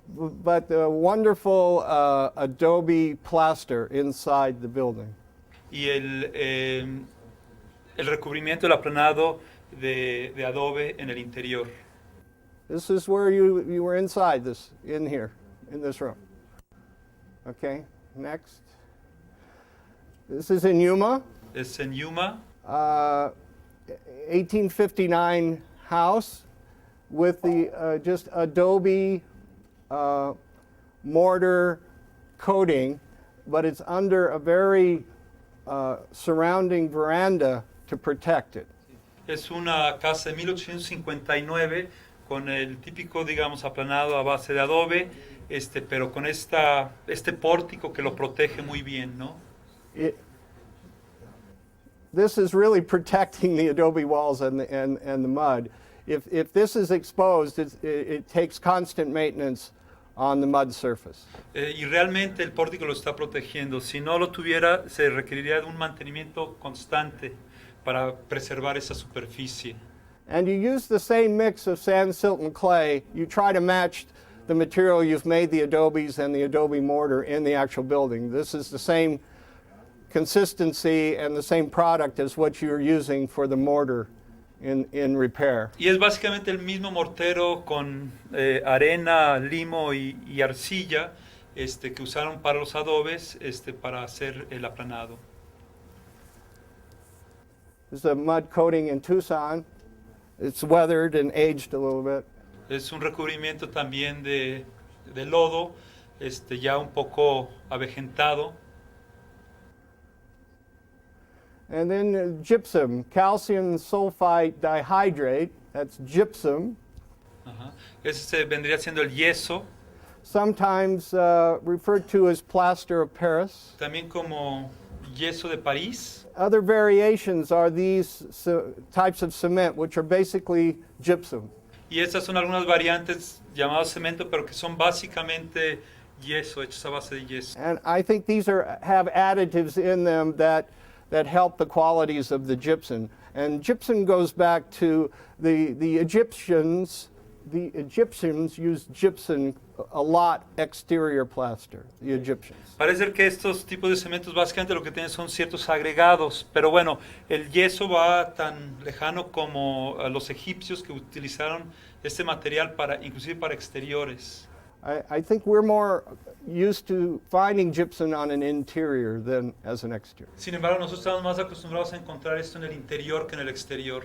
But the wonderful adobe plaster inside the building. Y el recubrimiento, el aplanado de adobe en el interior. This is where you were inside this, in here, in this room. Okay, next. This is in Yuma, Es en Yuma, 1859 house with the just adobe mortar coating, but it's under a very surrounding veranda to protect it. es una casa de 1859 con el típico, digamos, aplanado a base de adobe, pero con este pórtico que lo protege muy bien, ¿no? This is really protecting the adobe walls and the mud. If this is exposed, it takes constant maintenance on the mud surface. Y realmente el pórtico lo está protegiendo. Si no lo tuviera, se requeriría de un mantenimiento constante para preservar esa superficie. And you use the same mix of sand, silt, and clay. You try to match the material you've made the adobes and the adobe mortar in the actual building. This is the same consistency and the same product as what you're using for the mortar in repair. Y es básicamente el mismo mortero con arena, limo y arcilla que usaron para los adobes para hacer el aplanado. This is a mud coating in Tucson. It's weathered and aged a little bit. Es un recubrimiento también de lodo, ya un poco avejentado. And then gypsum, calcium sulfite dihydrate, that's gypsum, Ajá. Ese vendría siendo el yeso, sometimes referred to as plaster of Paris. también como yeso de París. Other variations are these types of cement, which are basically gypsum. Y estas son algunas variantes llamadas cemento, pero que son básicamente yeso, hechos a base de yeso. And I think these have additives in them that help the qualities of the gypsum. And gypsum goes back to the Egyptians. The Egyptians used gypsum a lot, exterior plaster, the Egyptians. Parece que estos tipos de cementos básicamente lo que tienen son ciertos agregados, pero bueno, el yeso va tan lejano como los egipcios que utilizaron este material inclusive para exteriores. I think we're more used to finding gypsum on an interior than as an exterior. Sin embargo, nosotros estamos más acostumbrados a encontrar esto en el interior que en el exterior.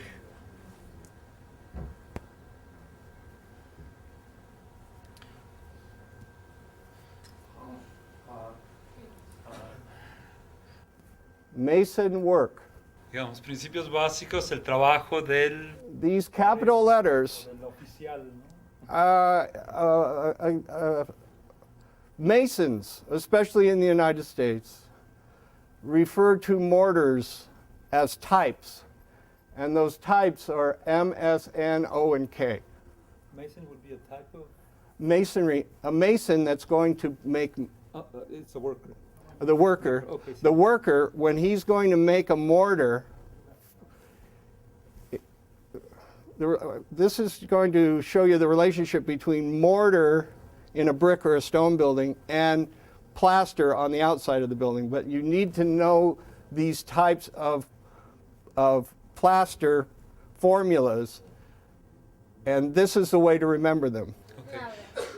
Mason work. Digamos, principios básicos, el trabajo del These capital letters, oficial, ¿no? masons, especially in the United States, refer to mortars as types, and those types are M, S, N, O, and K. Mason would be a type of... Masonry, a mason that's going to make, it's a worker. the worker, Okay, sí. the worker, when he's going to make a mortar, this is going to show you the relationship between mortar in a brick or a stone building and plaster on the outside of the building. But you need to know these types of plaster formulas, and this is the way to remember them.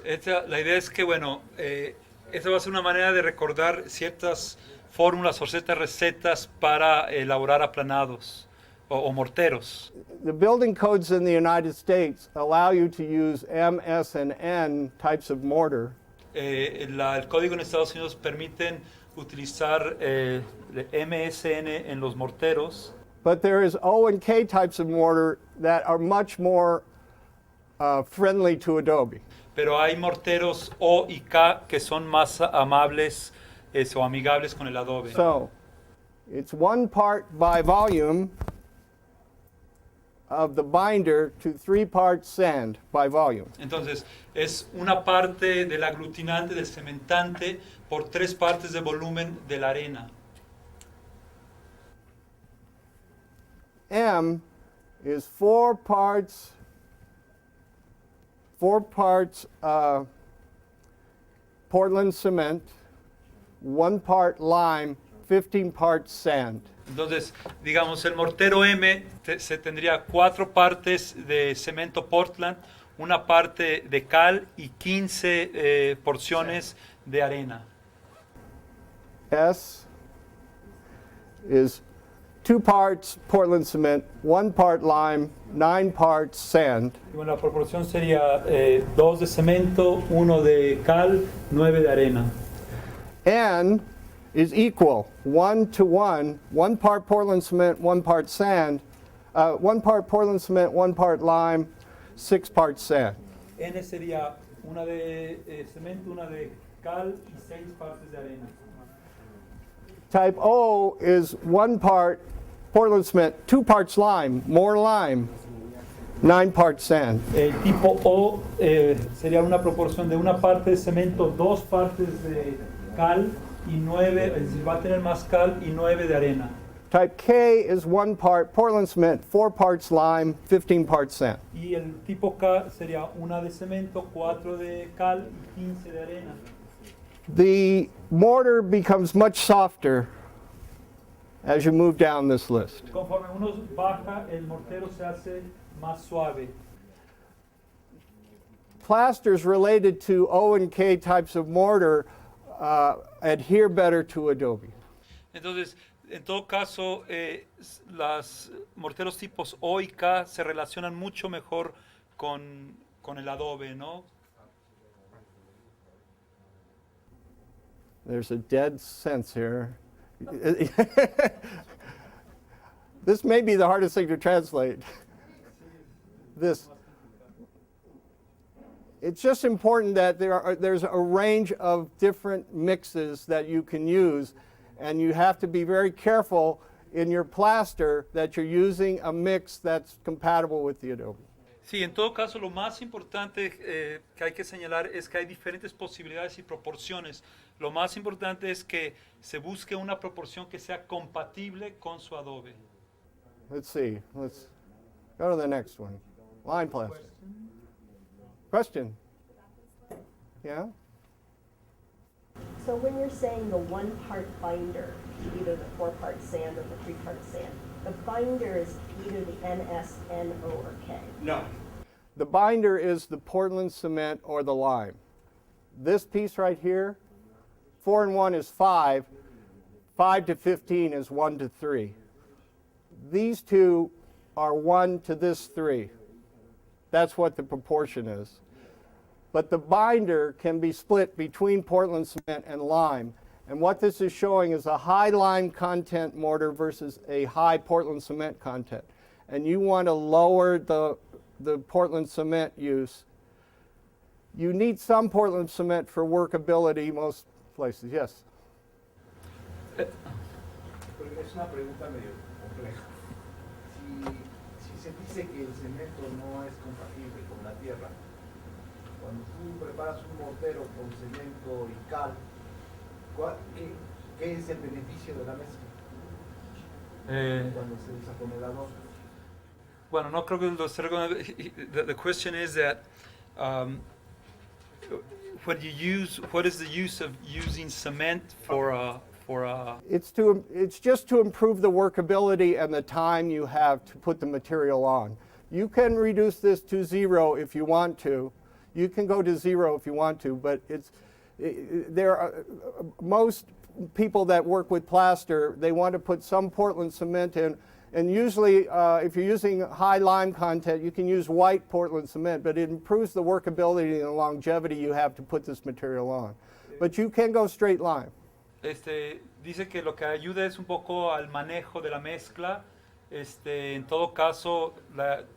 La idea es que, bueno, esta va a ser una manera de recordar ciertas fórmulas o ciertas recetas para elaborar aplanados o morteros. The building codes in the United States allow you to use M, S, and N types of mortar. El código en Estados Unidos permiten utilizar MSN en los morteros, But there is O and K types of mortar that are much more friendly to Adobe. pero hay morteros O y K que son más amables o amigables con el Adobe. So it's 1 part by volume of the binder to 3 parts sand by volume. Entonces, es una parte del aglutinante, del cementante, por 3 partes de volumen de la arena. M is 4 parts Portland cement, 1 part lime, 15 parts sand. Entonces, digamos, el mortero M se tendría 4 partes de cemento Portland, una parte de cal y 15 porciones de arena. S is 2 parts Portland cement, 1 part lime, 9 parts sand. Y bueno, la proporción sería 2 de cemento, 1 de cal, 9 de arena. N is equal, 1 to 1, 1 part Portland cement, 1 part sand, 1 part Portland cement, 1 part lime, 6 parts sand. N sería una de cemento, una de cal y 6 partes de arena. Type O is 1 part Portland cement, 2 parts lime, more lime, 9 parts sand. El tipo O sería una proporción de una parte de cemento, 2 partes de cal y 9, es decir, va a tener más cal y 9 de arena. Type K is 1 part Portland cement, 4 parts lime, 15 parts sand. Y el tipo K sería una de cemento, 4 de cal y 15 de arena. The mortar becomes much softer as you move down this list. Conforme uno baja, el mortero se hace más suave. Plasters related to O and K types of mortar adhere better to Adobe. Entonces, en todo caso, los morteros tipos O y K se relacionan mucho mejor con el Adobe, ¿no? There's a dead sense here. This may be the hardest thing to translate. This. It's just important that there's a range of different mixes that you can use, and you have to be very careful in your plaster that you're using a mix that's compatible with the Adobe. Sí, en todo caso, lo más importante que hay que señalar es que hay diferentes posibilidades y proporciones. Lo más importante es que se busque una proporción que sea compatible con su Adobe. Let's see. Let's go to the next one. Line plaster. Question? Yeah? So when you're saying the 1 part binder, either the 4 part sand or the 3 part sand, the binder is either the NS, NO, or K. No. The binder is the Portland cement or the lime. This piece right here, 4 and 1 is 5. 5 to 15 is 1 to 3. These two are 1 to this 3. That's what the proportion is. But the binder can be split between Portland cement and lime. And what this is showing is a high lime content mortar versus a high Portland cement content. And you want to lower the Portland cement use. You need some Portland cement for workability most places. Yes? Es una pregunta medio compleja. Si se dice que el cemento no es compatible con la tierra, cuando tú preparas un mortero con cemento y cal, ¿qué es el beneficio de la mezcla Eh, cuando se usa con el adobe? Bueno, no creo que lo esté recomendando. The question is that when you use, what is the use of using cement for a It's just to improve the workability and the time you have to put the material on. You can reduce this to 0 if you want to. You can go to 0 if you want to, but there are most people that work with plaster, they want to put some Portland cement in, and usually if you're using high lime content, you can use white Portland cement, but it improves the workability and the longevity you have to put this material on. But you can go straight lime. Dice que lo que ayuda es un poco al manejo de la mezcla. En todo caso,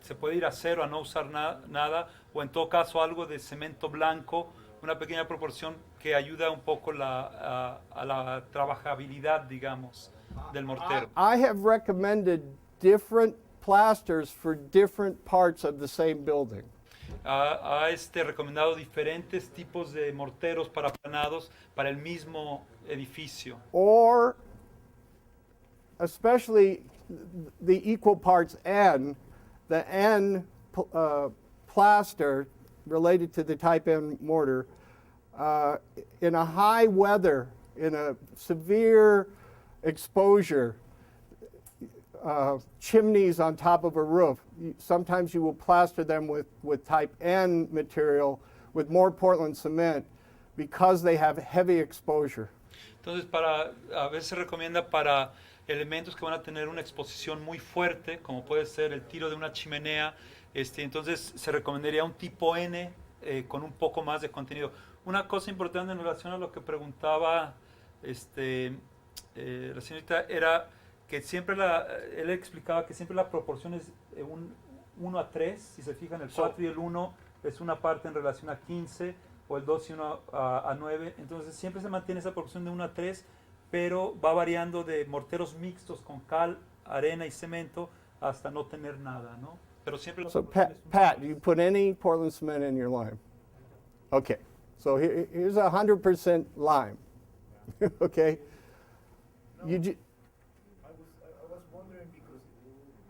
se puede ir a 0, a no usar nada, o en todo caso algo de cemento blanco, una pequeña proporción que ayuda un poco a la trabajabilidad, digamos, del mortero. I have recommended different plasters for different parts of the same building. Ha recomendado diferentes tipos de morteros para aplanados para el mismo edificio. Or especially the equal parts N, the N plaster related to the type N mortar, in a high weather, in a severe exposure, chimneys on top of a roof, sometimes you will plaster them with type N material with more Portland cement because they have heavy exposure. Entonces, a veces se recomienda para elementos que van a tener una exposición muy fuerte, como puede ser el tiro de una chimenea, entonces se recomendaría un tipo N con un poco más de contenido. Una cosa importante en relación a lo que preguntaba la señorita era que siempre él explicaba que siempre la proporción es un 1 a 3, si se fijan, el 4 y el 1 es una parte en relación a 15, o el 2 y 1 a 9, entonces siempre se mantiene esa proporción de 1 a 3, pero va variando de morteros mixtos con cal, arena y cemento hasta no tener nada, ¿no? Pero siempre So Pat, do you put any Portland cement in your lime? Okay, so here's 100% lime, okay? You I was wondering because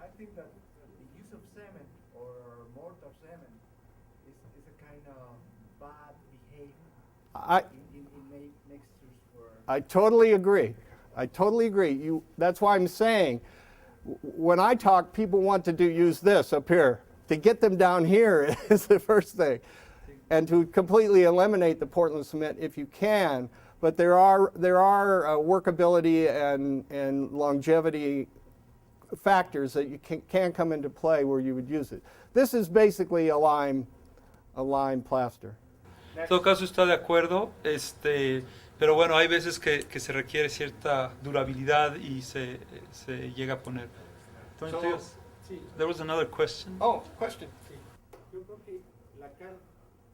I think that the use of cement or mortar cement is a kind of bad behavior in mixtures for. I totally agree. I totally agree. That's why I'm saying, when I talk, people want to use this up here. To get them down here is the first thing. And to completely eliminate the Portland cement if you can, but there are workability and longevity factors that you can come into play where you would use it. This is basically a lime plaster. En todo caso está de acuerdo, pero bueno, hay veces que se requiere cierta durabilidad y se llega a poner. Entonces, there was another question. Oh, question. Yo creo que la cal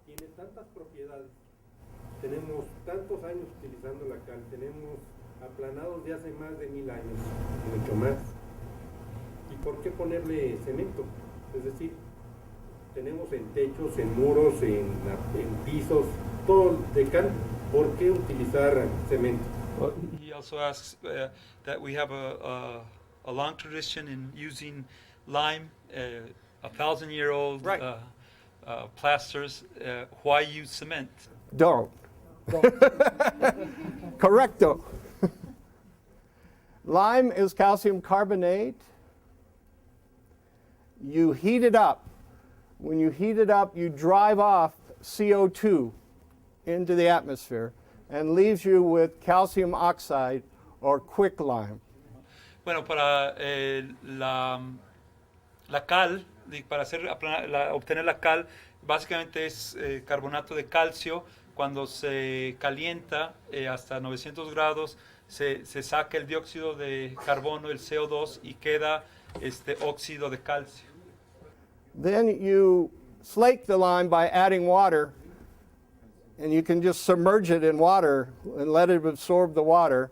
tiene tantas propiedades, tenemos tantos años utilizando la cal, tenemos aplanados de hace más de 1000 años, mucho más. ¿Y por qué ponerle cemento? Es decir, tenemos en techos, en muros, en pisos, todo de cal. ¿Por qué utilizar cemento? He also asks that we have a long tradition in using lime, 1,000-year-old Right. plasters. Why use cement? Don't. Correcto. Lime is calcium carbonate. You heat it up. When you heat it up, you drive off CO2 into the atmosphere and leaves you with calcium oxide or quicklime. Bueno, para la cal, para obtener la cal, básicamente es carbonato de calcio. Cuando se calienta hasta 900 grados, se saca el dióxido de carbono, el CO2, y queda óxido de calcio. Then you slake the lime by adding water, and you can just submerge it in water and let it absorb the water.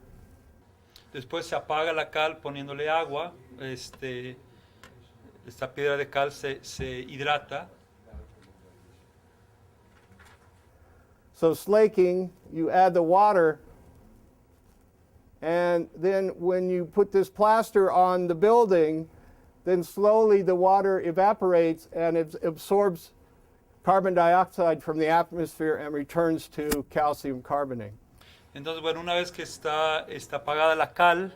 Después se apaga la cal poniéndole agua. Esta piedra de cal se hidrata. So slaking, you add the water And then when you put this plaster on the building, then slowly the water evaporates and it absorbs carbon dioxide from the atmosphere and returns to calcium carbonate. Entonces, bueno, una vez que está apagada la cal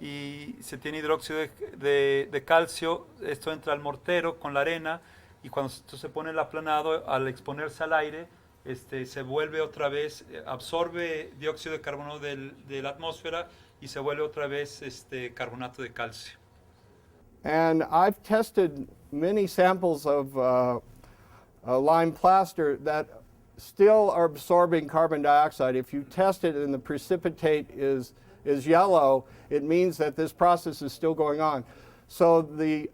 y se tiene hidróxido de calcio, esto entra al mortero con la arena y cuando esto se pone el aplanado, al exponerse al aire, se vuelve otra vez, absorbe dióxido de carbono de la atmósfera y se vuelve otra vez carbonato de calcio. And I've tested many samples of lime plaster that still are absorbing carbon dioxide. If you test it and the precipitate is yellow, it means that this process is still going on. So the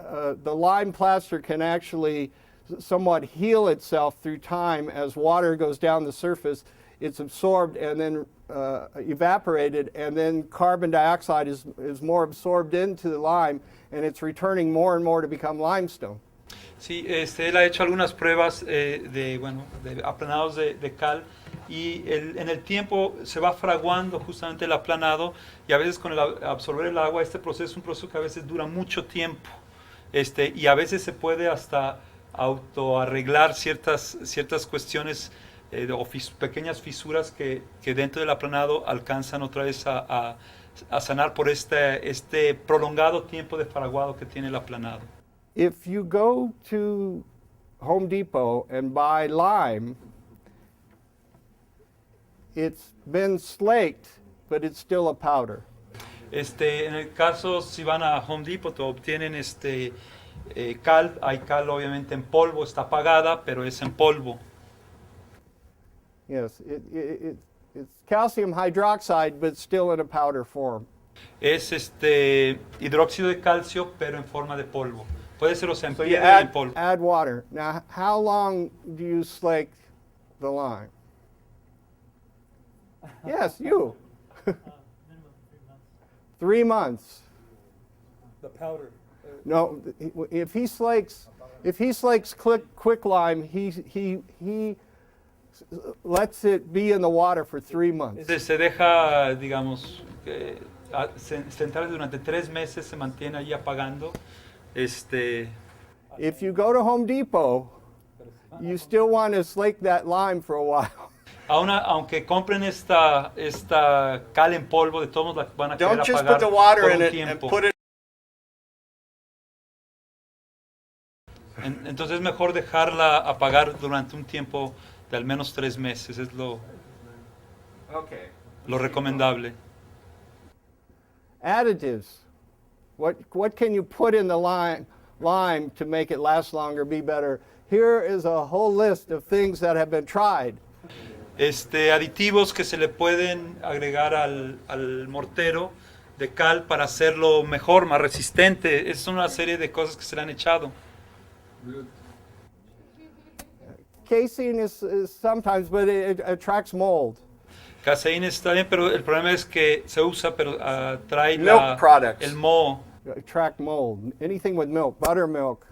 lime plaster can actually somewhat heal itself through time as water goes down the surface. It's absorbed and then evaporated, and then carbon dioxide is more absorbed into the lime, and it's returning more and more to become limestone. Sí, él ha hecho algunas pruebas de aplanados de cal y en el tiempo se va fraguando justamente el aplanado y a veces con el absorber el agua, este proceso es un proceso que a veces dura mucho tiempo y a veces se puede hasta autoarreglar ciertas cuestiones o pequeñas fisuras que dentro del aplanado alcanzan otra vez a sanar por este prolongado tiempo de fraguado que tiene el aplanado. If you go to Home Depot and buy lime, it's been slaked, but it's still a powder. En el caso, si van a Home Depot, obtienen cal, hay cal obviamente en polvo, está apagada, pero es en polvo. Yes, it's calcium hydroxide, but still in a powder form. Es hidróxido de calcio, pero en forma de polvo. Puede ser, o sea, en So you piedra y en polvo. add water. Now, how long do you slake the lime? Yes, you. 3 months. The powder. No, if he slakes quick lime, he lets it be in the water for 3 months. Se deja, digamos, sentar durante 3 meses, se mantiene ahí apagando. If you go to Home Depot, you still want to slake that lime for a while. Aunque compren esta cal en polvo, de todos modos la van a querer Don't just apagar put the water por in un it and tiempo. put it. Entonces es mejor dejarla apagar durante un tiempo de al menos 3 meses, es lo recomendable. Additives. What can you put in the lime to make it last longer, be better? Here is a whole list of things that have been tried. Aditivos que se le pueden agregar al mortero de cal para hacerlo mejor, más resistente. Es una serie de cosas que se le han echado. Casing is sometimes, but it attracts mold. Caseína está bien, pero el problema es que se usa, pero trae Milk products. el moho, Attract mold. Anything with milk, buttermilk.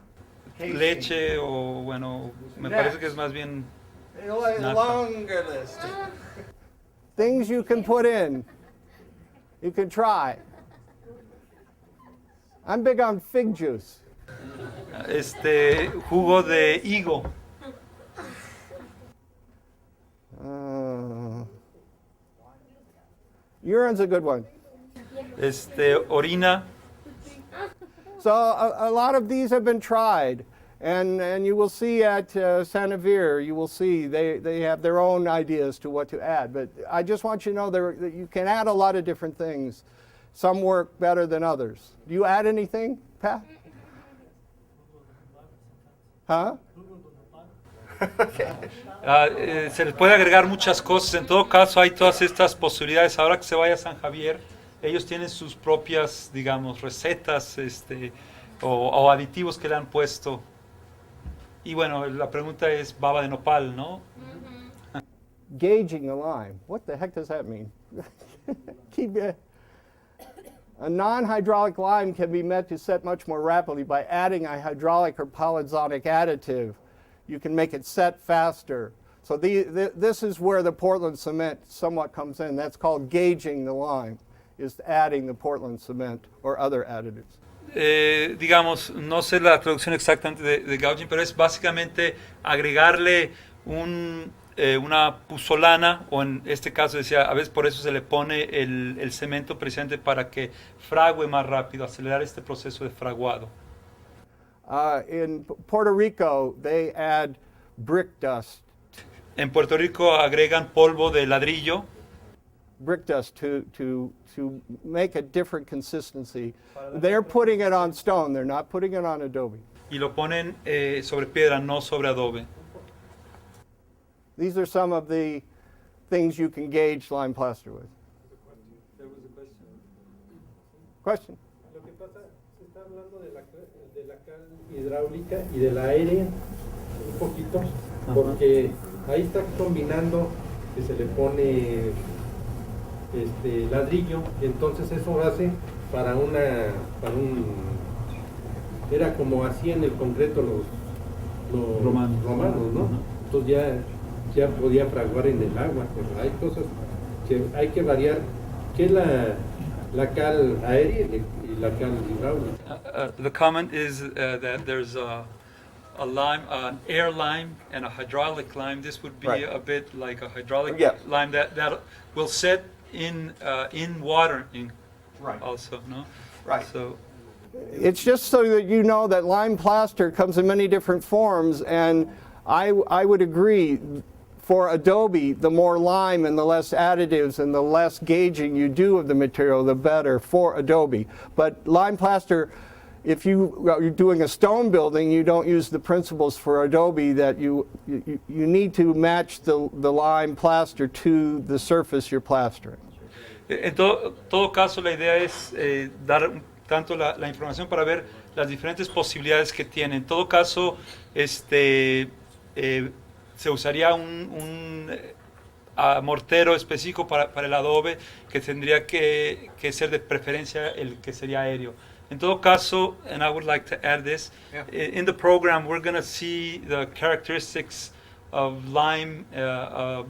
leche o bueno, me parece que es más bien Longer list. Things you can put in. You can try. I'm big on fig juice. Jugo de higo. Urine's a good one. Orina. So a lot of these have been tried, and you will see at Sanavir, you will see they have their own ideas to what to add. But I just want you to know that you can add a lot of different things. Some work better than others. Do you add anything, Pat? Huh? Se les puede agregar muchas cosas. En todo caso, hay todas estas posibilidades. Ahora que se vaya a San Javier, ellos tienen sus propias, digamos, recetas o aditivos que le han puesto. Y bueno, la pregunta es baba de nopal, ¿no? Gauging the lime. What the heck does that mean? A non-hydraulic lime can be made to set much more rapidly by adding a hydraulic or polydonic additive. You can make it set faster. So this is where the Portland cement somewhat comes in. That's called gauging the lime. is adding the Portland cement or other additives. Digamos, no sé la traducción exactamente de gouging, pero es básicamente agregarle una puzzolana, o en este caso decía, a veces por eso se le pone el cemento precisamente para que frague más rápido, acelerar este proceso de fraguado. In Puerto Rico, they add brick dust. En Puerto Rico agregan polvo de ladrillo Brick dust to make a different consistency. They're putting it on stone. They're not putting it on adobe. y lo ponen sobre piedra, no sobre adobe. These are some of the things you can gauge lime plaster with. Question? Lo que pasa, se está hablando de la cal hidráulica y de la aérea, un poquito, porque ahí está combinando que se le pone ladrillo, y entonces eso hace para un, era como así en el concreto los Romanos. ¿no? Ajá. Entonces ya podía fraguar en el agua, pero hay cosas que hay que variar, que es la cal aérea y la cal hidráulica. The comment is that there's a lime, an air lime and a hydraulic lime. This would be Right. a bit like a hydraulic Yeah. lime that will set in water Right. also, no? Right. So It's just so that you know that lime plaster comes in many different forms, and I would agree, for adobe, the more lime and the less additives and the less gauging you do of the material, the better for adobe. But lime plaster, if you're doing a stone building, you don't use the principles for adobe that you need to match the lime plaster to the surface you're plastering. en todo caso, la idea es dar tanto la información para ver las diferentes posibilidades que tiene. En todo caso, se usaría un mortero específico para el adobe, que tendría que ser de preferencia el que sería aéreo. En todo caso, and I would like to add this, in the program we're going to see the characteristics of lime a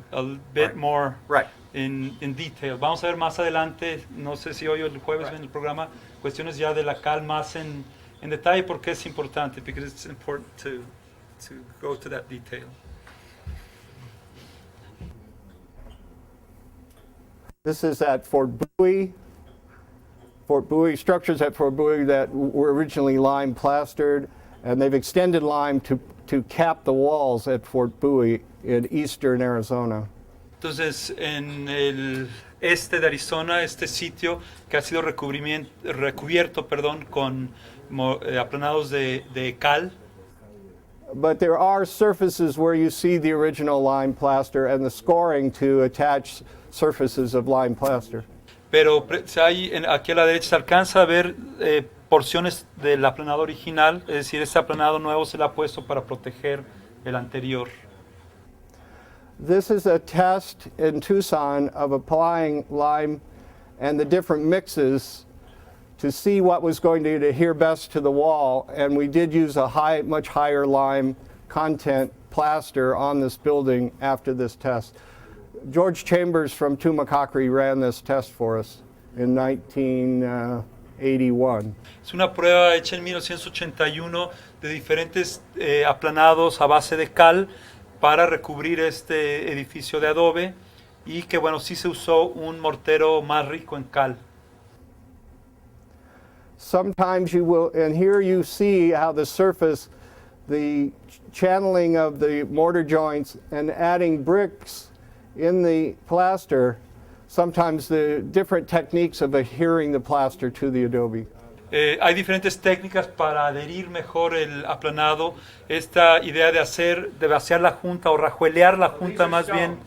bit more Right. in detail. Vamos a ver más adelante, no sé si hoy o el jueves en el programa, cuestiones ya de la cal más en detalle, porque es importante, because it's important to go to that detail. This is at Fort Bowie. Fort Bowie, structures at Fort Bowie that were originally lime plastered, and they've extended lime to cap the walls at Fort Bowie in eastern Arizona. Entonces, en el este de Arizona, este sitio que ha sido recubierto con aplanados de cal, But there are surfaces where you see the original lime plaster and the scoring to attach surfaces of lime plaster. pero aquí a la derecha se alcanza a ver porciones del aplanado original, es decir, este aplanado nuevo se le ha puesto para proteger el anterior. This is a test in Tucson of applying lime and the different mixes to see what was going to adhere best to the wall, and we did use a much higher lime content plaster on this building after this test. George Chambers from Tumacacri ran this test for us in 1981. Es una prueba hecha en 1981 de diferentes aplanados a base de cal para recubrir este edificio de adobe, y que bueno, sí se usó un mortero más rico en cal. Sometimes you will, and here you see how the surface, the channeling of the mortar joints and adding bricks in the plaster, sometimes the different techniques of adhering the plaster to the adobe. Hay diferentes técnicas para adherir mejor el aplanado. Esta idea de vaciar la junta o rajuelear la junta más bien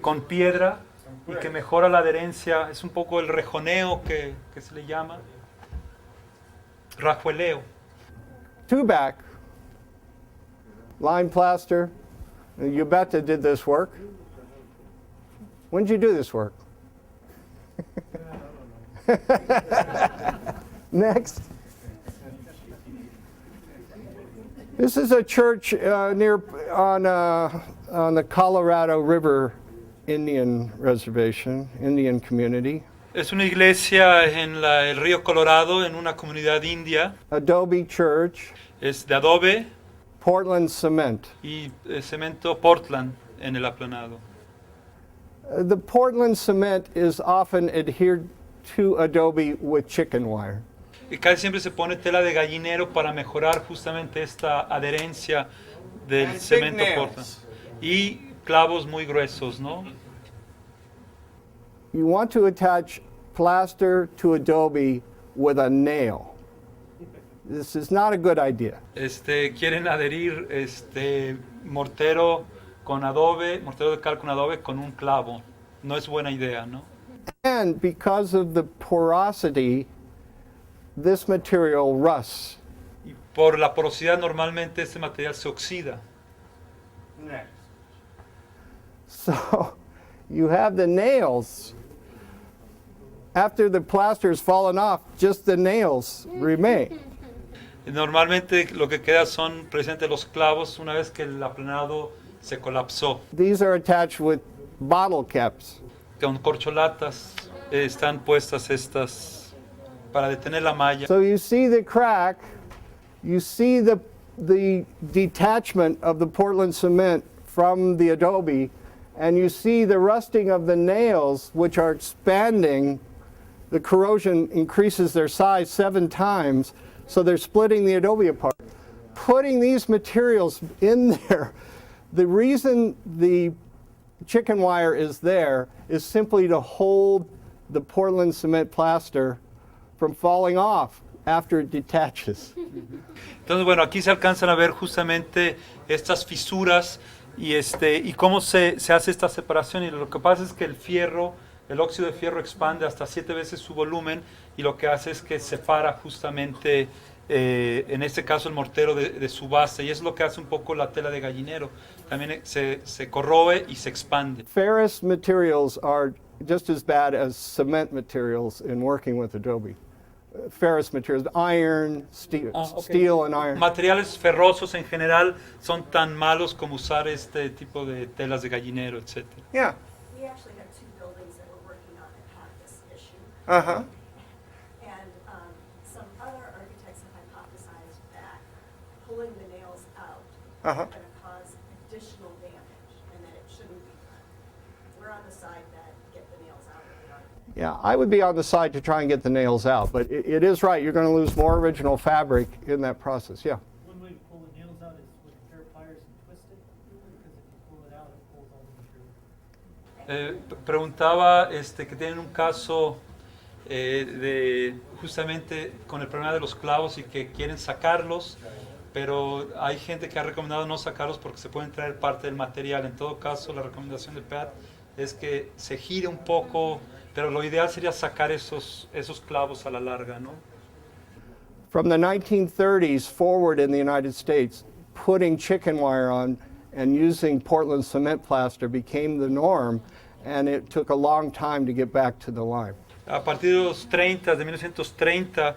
con piedra, y que mejora la adherencia, es un poco el rejoneo que se le llama. Rajueleo. Two-back, lime plaster. Yubeta did this work. When did you do this work? Next. This is a church near on the Colorado River Indian Reservation, Indian community. Es una iglesia en el río Colorado, en una comunidad india. Adobe Church, Es de adobe Portland cement. y cemento Portland en el aplanado. The Portland cement is often adhered to adobe with chicken wire. Y casi siempre se pone tela de gallinero para mejorar justamente esta adherencia del And cemento big nails. Portland. Y clavos muy gruesos, ¿no? You want to attach plaster to adobe with a nail. This is not a good idea. Quieren adherir mortero con adobe, mortero de cal con adobe con un clavo. No es buena idea, ¿no? And because of the porosity, this material rusts. Y por la porosidad normalmente este material se oxida. So you have the nails. After the plaster has fallen off, just the nails remain. Y normalmente lo que queda son presentes los clavos una vez que el aplanado se colapsó. These are attached with bottle caps. Con corcholatas están puestas estas para detener la malla. So you see the crack, you see the detachment of the Portland cement from the adobe, and you see the rusting of the nails, which are expanding. The corrosion increases their size 7 times, so they're splitting the adobe apart. Putting these materials in there, the reason the chicken wire is there is simply to hold the Portland cement plaster from falling off after it detaches. Entonces, bueno, aquí se alcanzan a ver justamente estas fisuras y cómo se hace esta separación. Y lo que pasa es que el óxido de fierro expande hasta 7 veces su volumen y lo que hace es que separa justamente, en este caso, el mortero de su base. Y es lo que hace un poco la tela de gallinero. También se corroe y se expande. Ferrous materials are just as bad as cement materials in working with adobe. Ferrous materials, iron, steel, Okay. steel and iron. Materiales ferrosos en general son tan malos como usar este tipo de telas de gallinero, etc. Yeah. We actually have 2 buildings that we're working on that have this issue. Uh-huh. And some other architects have hypothesized that pulling the nails out Uh-huh. is going to cause additional damage and that it shouldn't be done. We're on the side that get the nails out of the yard. Yeah, I would be on the side to try and get the nails out, but it is right. You're going to lose more original fabric in that process. Yeah. One way to pull the nails out is with a pair of pliers and twist it, because if you pull it out, it pulls all the material. Preguntaba que tienen un caso de justamente con el problema de los clavos y que quieren sacarlos, pero hay gente que ha recomendado no sacarlos porque se pueden traer parte del material. En todo caso, la recomendación de Pat es que se gire un poco, pero lo ideal sería sacar esos clavos a la larga, ¿no? From the 1930s forward in the United States, putting chicken wire on and using Portland cement plaster became the norm, and it took a long time to get back to the lime. A partir de los 1930,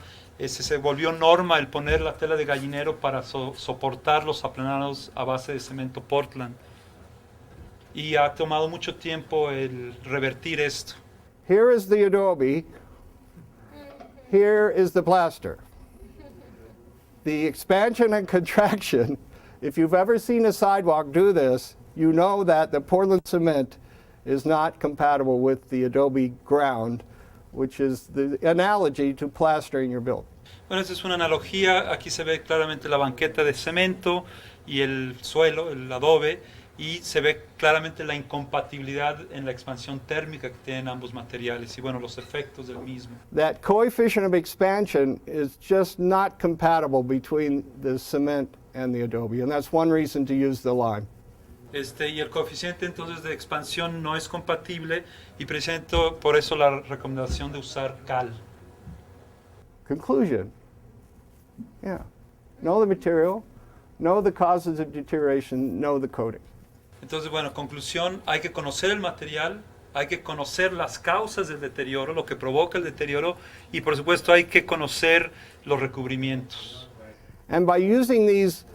se volvió norma el poner la tela de gallinero para soportar los aplanados a base de cemento Portland. Y ha tomado mucho tiempo el revertir esto. Here is the adobe. Here is the plaster. The expansion and contraction, if you've ever seen a sidewalk do this, you know that the Portland cement is not compatible with the adobe ground, which is the analogy to plastering your building. Bueno, esta es una analogía. Aquí se ve claramente la banqueta de cemento y el suelo, el adobe, y se ve claramente la incompatibilidad en la expansión térmica que tienen ambos materiales y bueno, los efectos del mismo. That coefficient of expansion is just not compatible between the cement and the adobe, and that's one reason to use the lime. Y el coeficiente entonces de expansión no es compatible y presento por eso la recomendación de usar cal. Conclusion. Yeah. Know the material, know the causes of deterioration, know the coating. Entonces, bueno, conclusión, hay que conocer el material, hay que conocer las causas del deterioro, lo que provoca el deterioro y por supuesto hay que conocer los recubrimientos. And by using these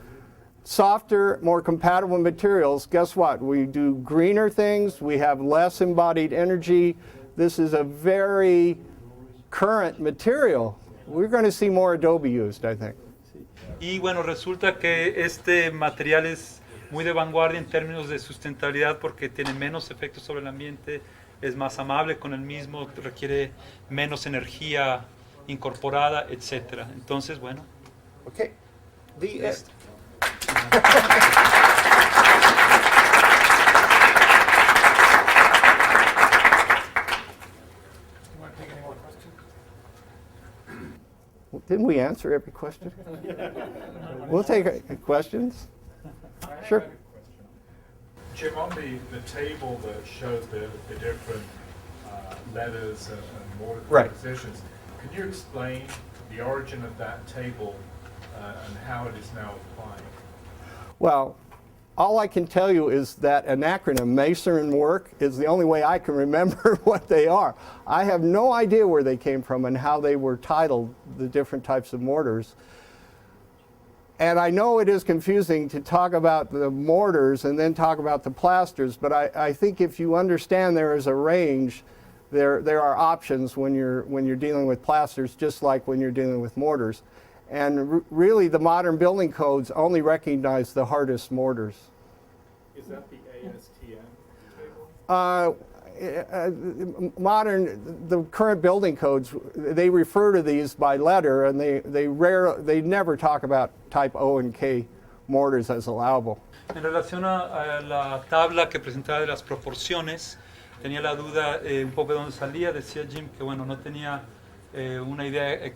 softer, more compatible materials, guess what? We do greener things, we have less embodied energy, this is a very current material. We're going to see more Adobe used, I think. Y bueno, resulta que este material es muy de vanguardia en términos de sustentabilidad porque tiene menos efectos sobre el ambiente, es más amable con el mismo, requiere menos energía incorporada, etc. Entonces, bueno. Okay. Listo. Didn't we answer every question? We'll take questions. Sure. Jim, on the table that shows the different letters and mortar Right. compositions, can you explain the origin of that table and how it is now applying? Well, all I can tell you is that an acronym, Mason and Work, is the only way I can remember what they are. I have no idea where they came from and how they were titled, the different types of mortars. And I know it is confusing to talk about the mortars and then talk about the plasters, but I think if you understand there is a range, there are options when you're dealing with plasters, just like when you're dealing with mortars. And really, the modern building codes only recognize the hardest mortars. Is that the ASTM table? The current building codes, they refer to these by letter, and they never talk about type O and K mortars as allowable. En relación a la tabla que presentaba de las proporciones, tenía la duda un poco de dónde salía. Decía Jim que bueno, no tenía una idea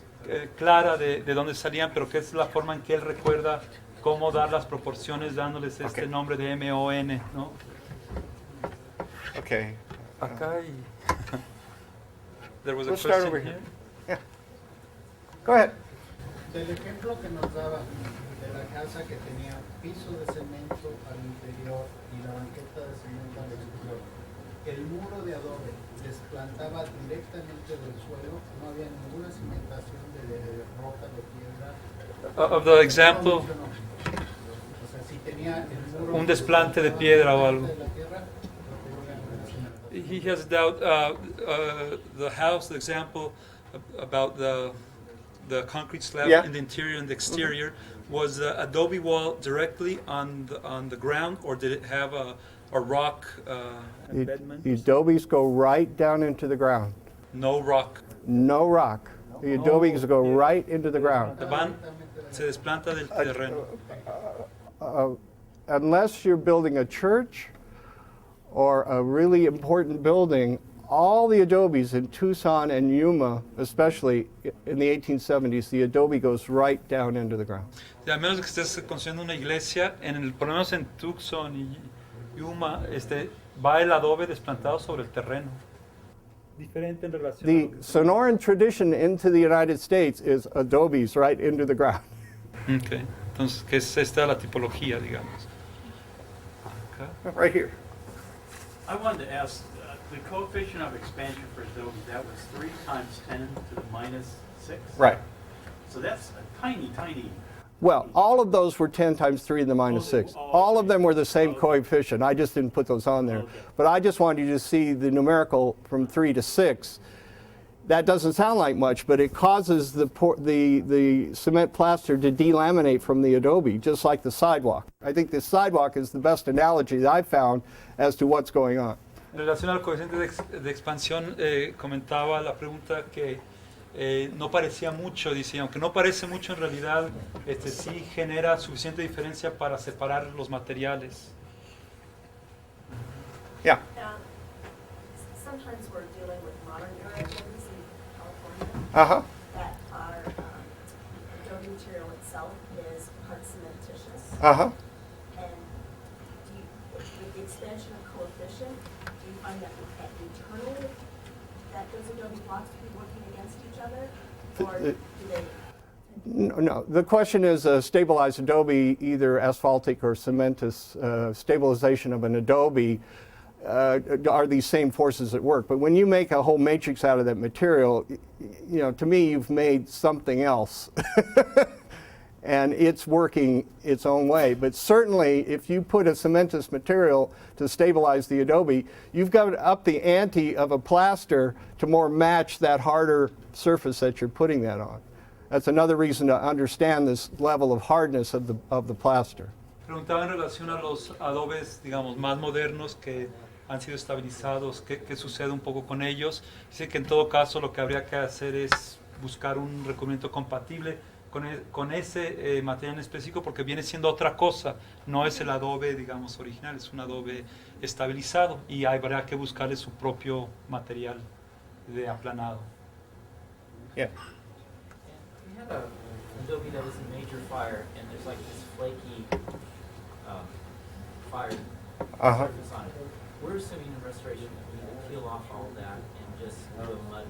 clara de dónde salían, pero que es la forma en que él recuerda cómo dar las proporciones dándoles este nombre de MON, ¿no? Okay. Acá y... There was a Let's start question over here. Yeah. Go ahead. Del ejemplo que nos daba de la casa que tenía piso de cemento al interior y la banqueta de cemento al exterior, el muro de adobe desplantaba directamente del suelo, no había ninguna cimentación de roca, de piedra. Of the example, O sea, si tenía el muro un desplante de piedra o algo. de la tierra, no tenía ninguna cimentación. He has doubt, the house, the example about the concrete slab Yeah. in the interior and the exterior, was the adobe wall directly on the ground, or did it have a rock embedment? The adobes go right down into the ground. No rock. No rock. The adobes go right into the ground. Se desplanta del terreno. Unless you're building a church or a really important building, all the adobes in Tucson and Yuma, especially in the 1870s, the adobe goes right down into the ground. A menos de que estés construyendo una iglesia, por lo menos en Tucson y Yuma, va el adobe desplantado sobre el terreno. Diferente en relación a The lo que- Sonoran tradition into the United States is adobes right into the ground. Okay. Entonces, que es esta la tipología, digamos. Acá. Right here. I wanted to ask, the coefficient of expansion for Adobe, that was 3 times 10 to the minus 6? Right. So that's a tiny, tiny, Well, all of those were 10 times 3 to the minus 6. All of them were the same coefficient. I just didn't put those on there. But I just wanted you to see the numerical from 3 to 6. That doesn't sound like much, but it causes the cement plaster to delaminate from the adobe, just like the sidewalk. I think the sidewalk is the best analogy that I've found as to what's going on. En relación al coeficiente de expansión, comentaba la pregunta que no parecía mucho, dice, aunque no parece mucho en realidad, sí genera suficiente diferencia para separar los materiales. Yeah. Sometimes we're dealing with modern era buildings in California Uh-huh. that are, the building material itself is part cementitious. Uh-huh. And with the expansion of coefficient, do you find that internally, that those adobe blocks to be working against each other? Or do they? No, the question is a stabilized adobe, either asphaltic or cementous stabilization of an adobe. Are these same forces at work? But when you make a whole matrix out of that material, to me, you've made something else. and it's working its own way. But certainly, if you put a cementous material to stabilize the adobe, you've got to up the ante of a plaster to more match that harder surface that you're putting that on. That's another reason to understand this level of hardness of the plaster. Preguntaba en relación a los adobes, digamos, más modernos que han sido estabilizados, ¿qué sucede un poco con ellos? Dice que en todo caso lo que habría que hacer es buscar un recubrimiento compatible con ese material en específico, porque viene siendo otra cosa, no es el adobe, digamos, original, es un adobe estabilizado y habrá que buscarle su propio material de aplanado. Yeah. We had a adobe that was in major fire, and there's like this flaky fire surface on it. We're assuming in restoration that we will peel off all of that and just do a mud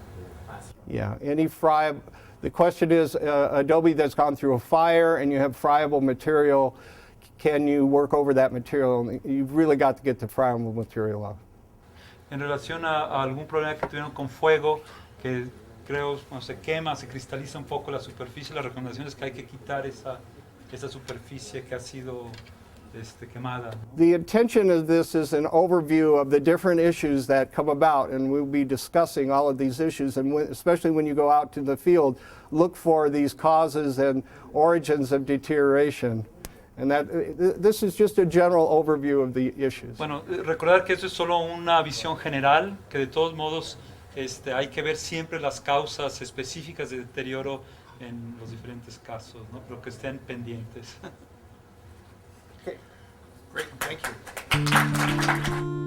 plaster. Yeah, any friable. The question is, adobe that's gone through a fire and you have friable material, can you work over that material? You've really got to get the friable material off. En relación a algún problema que tuvieron con fuego, que creo cuando se quema, se cristaliza un poco la superficie, la recomendación es que hay que quitar esa superficie que ha sido quemada, ¿no? The intention of this is an overview of the different issues that come about, and we'll be discussing all of these issues, and especially when you go out to the field, look for these causes and origins of deterioration. And this is just a general overview of the issues. Bueno, recordar que eso es solo una visión general, que de todos modos hay que ver siempre las causas específicas de deterioro en los diferentes casos, ¿no? Pero que estén pendientes. Okay. Great, thank you.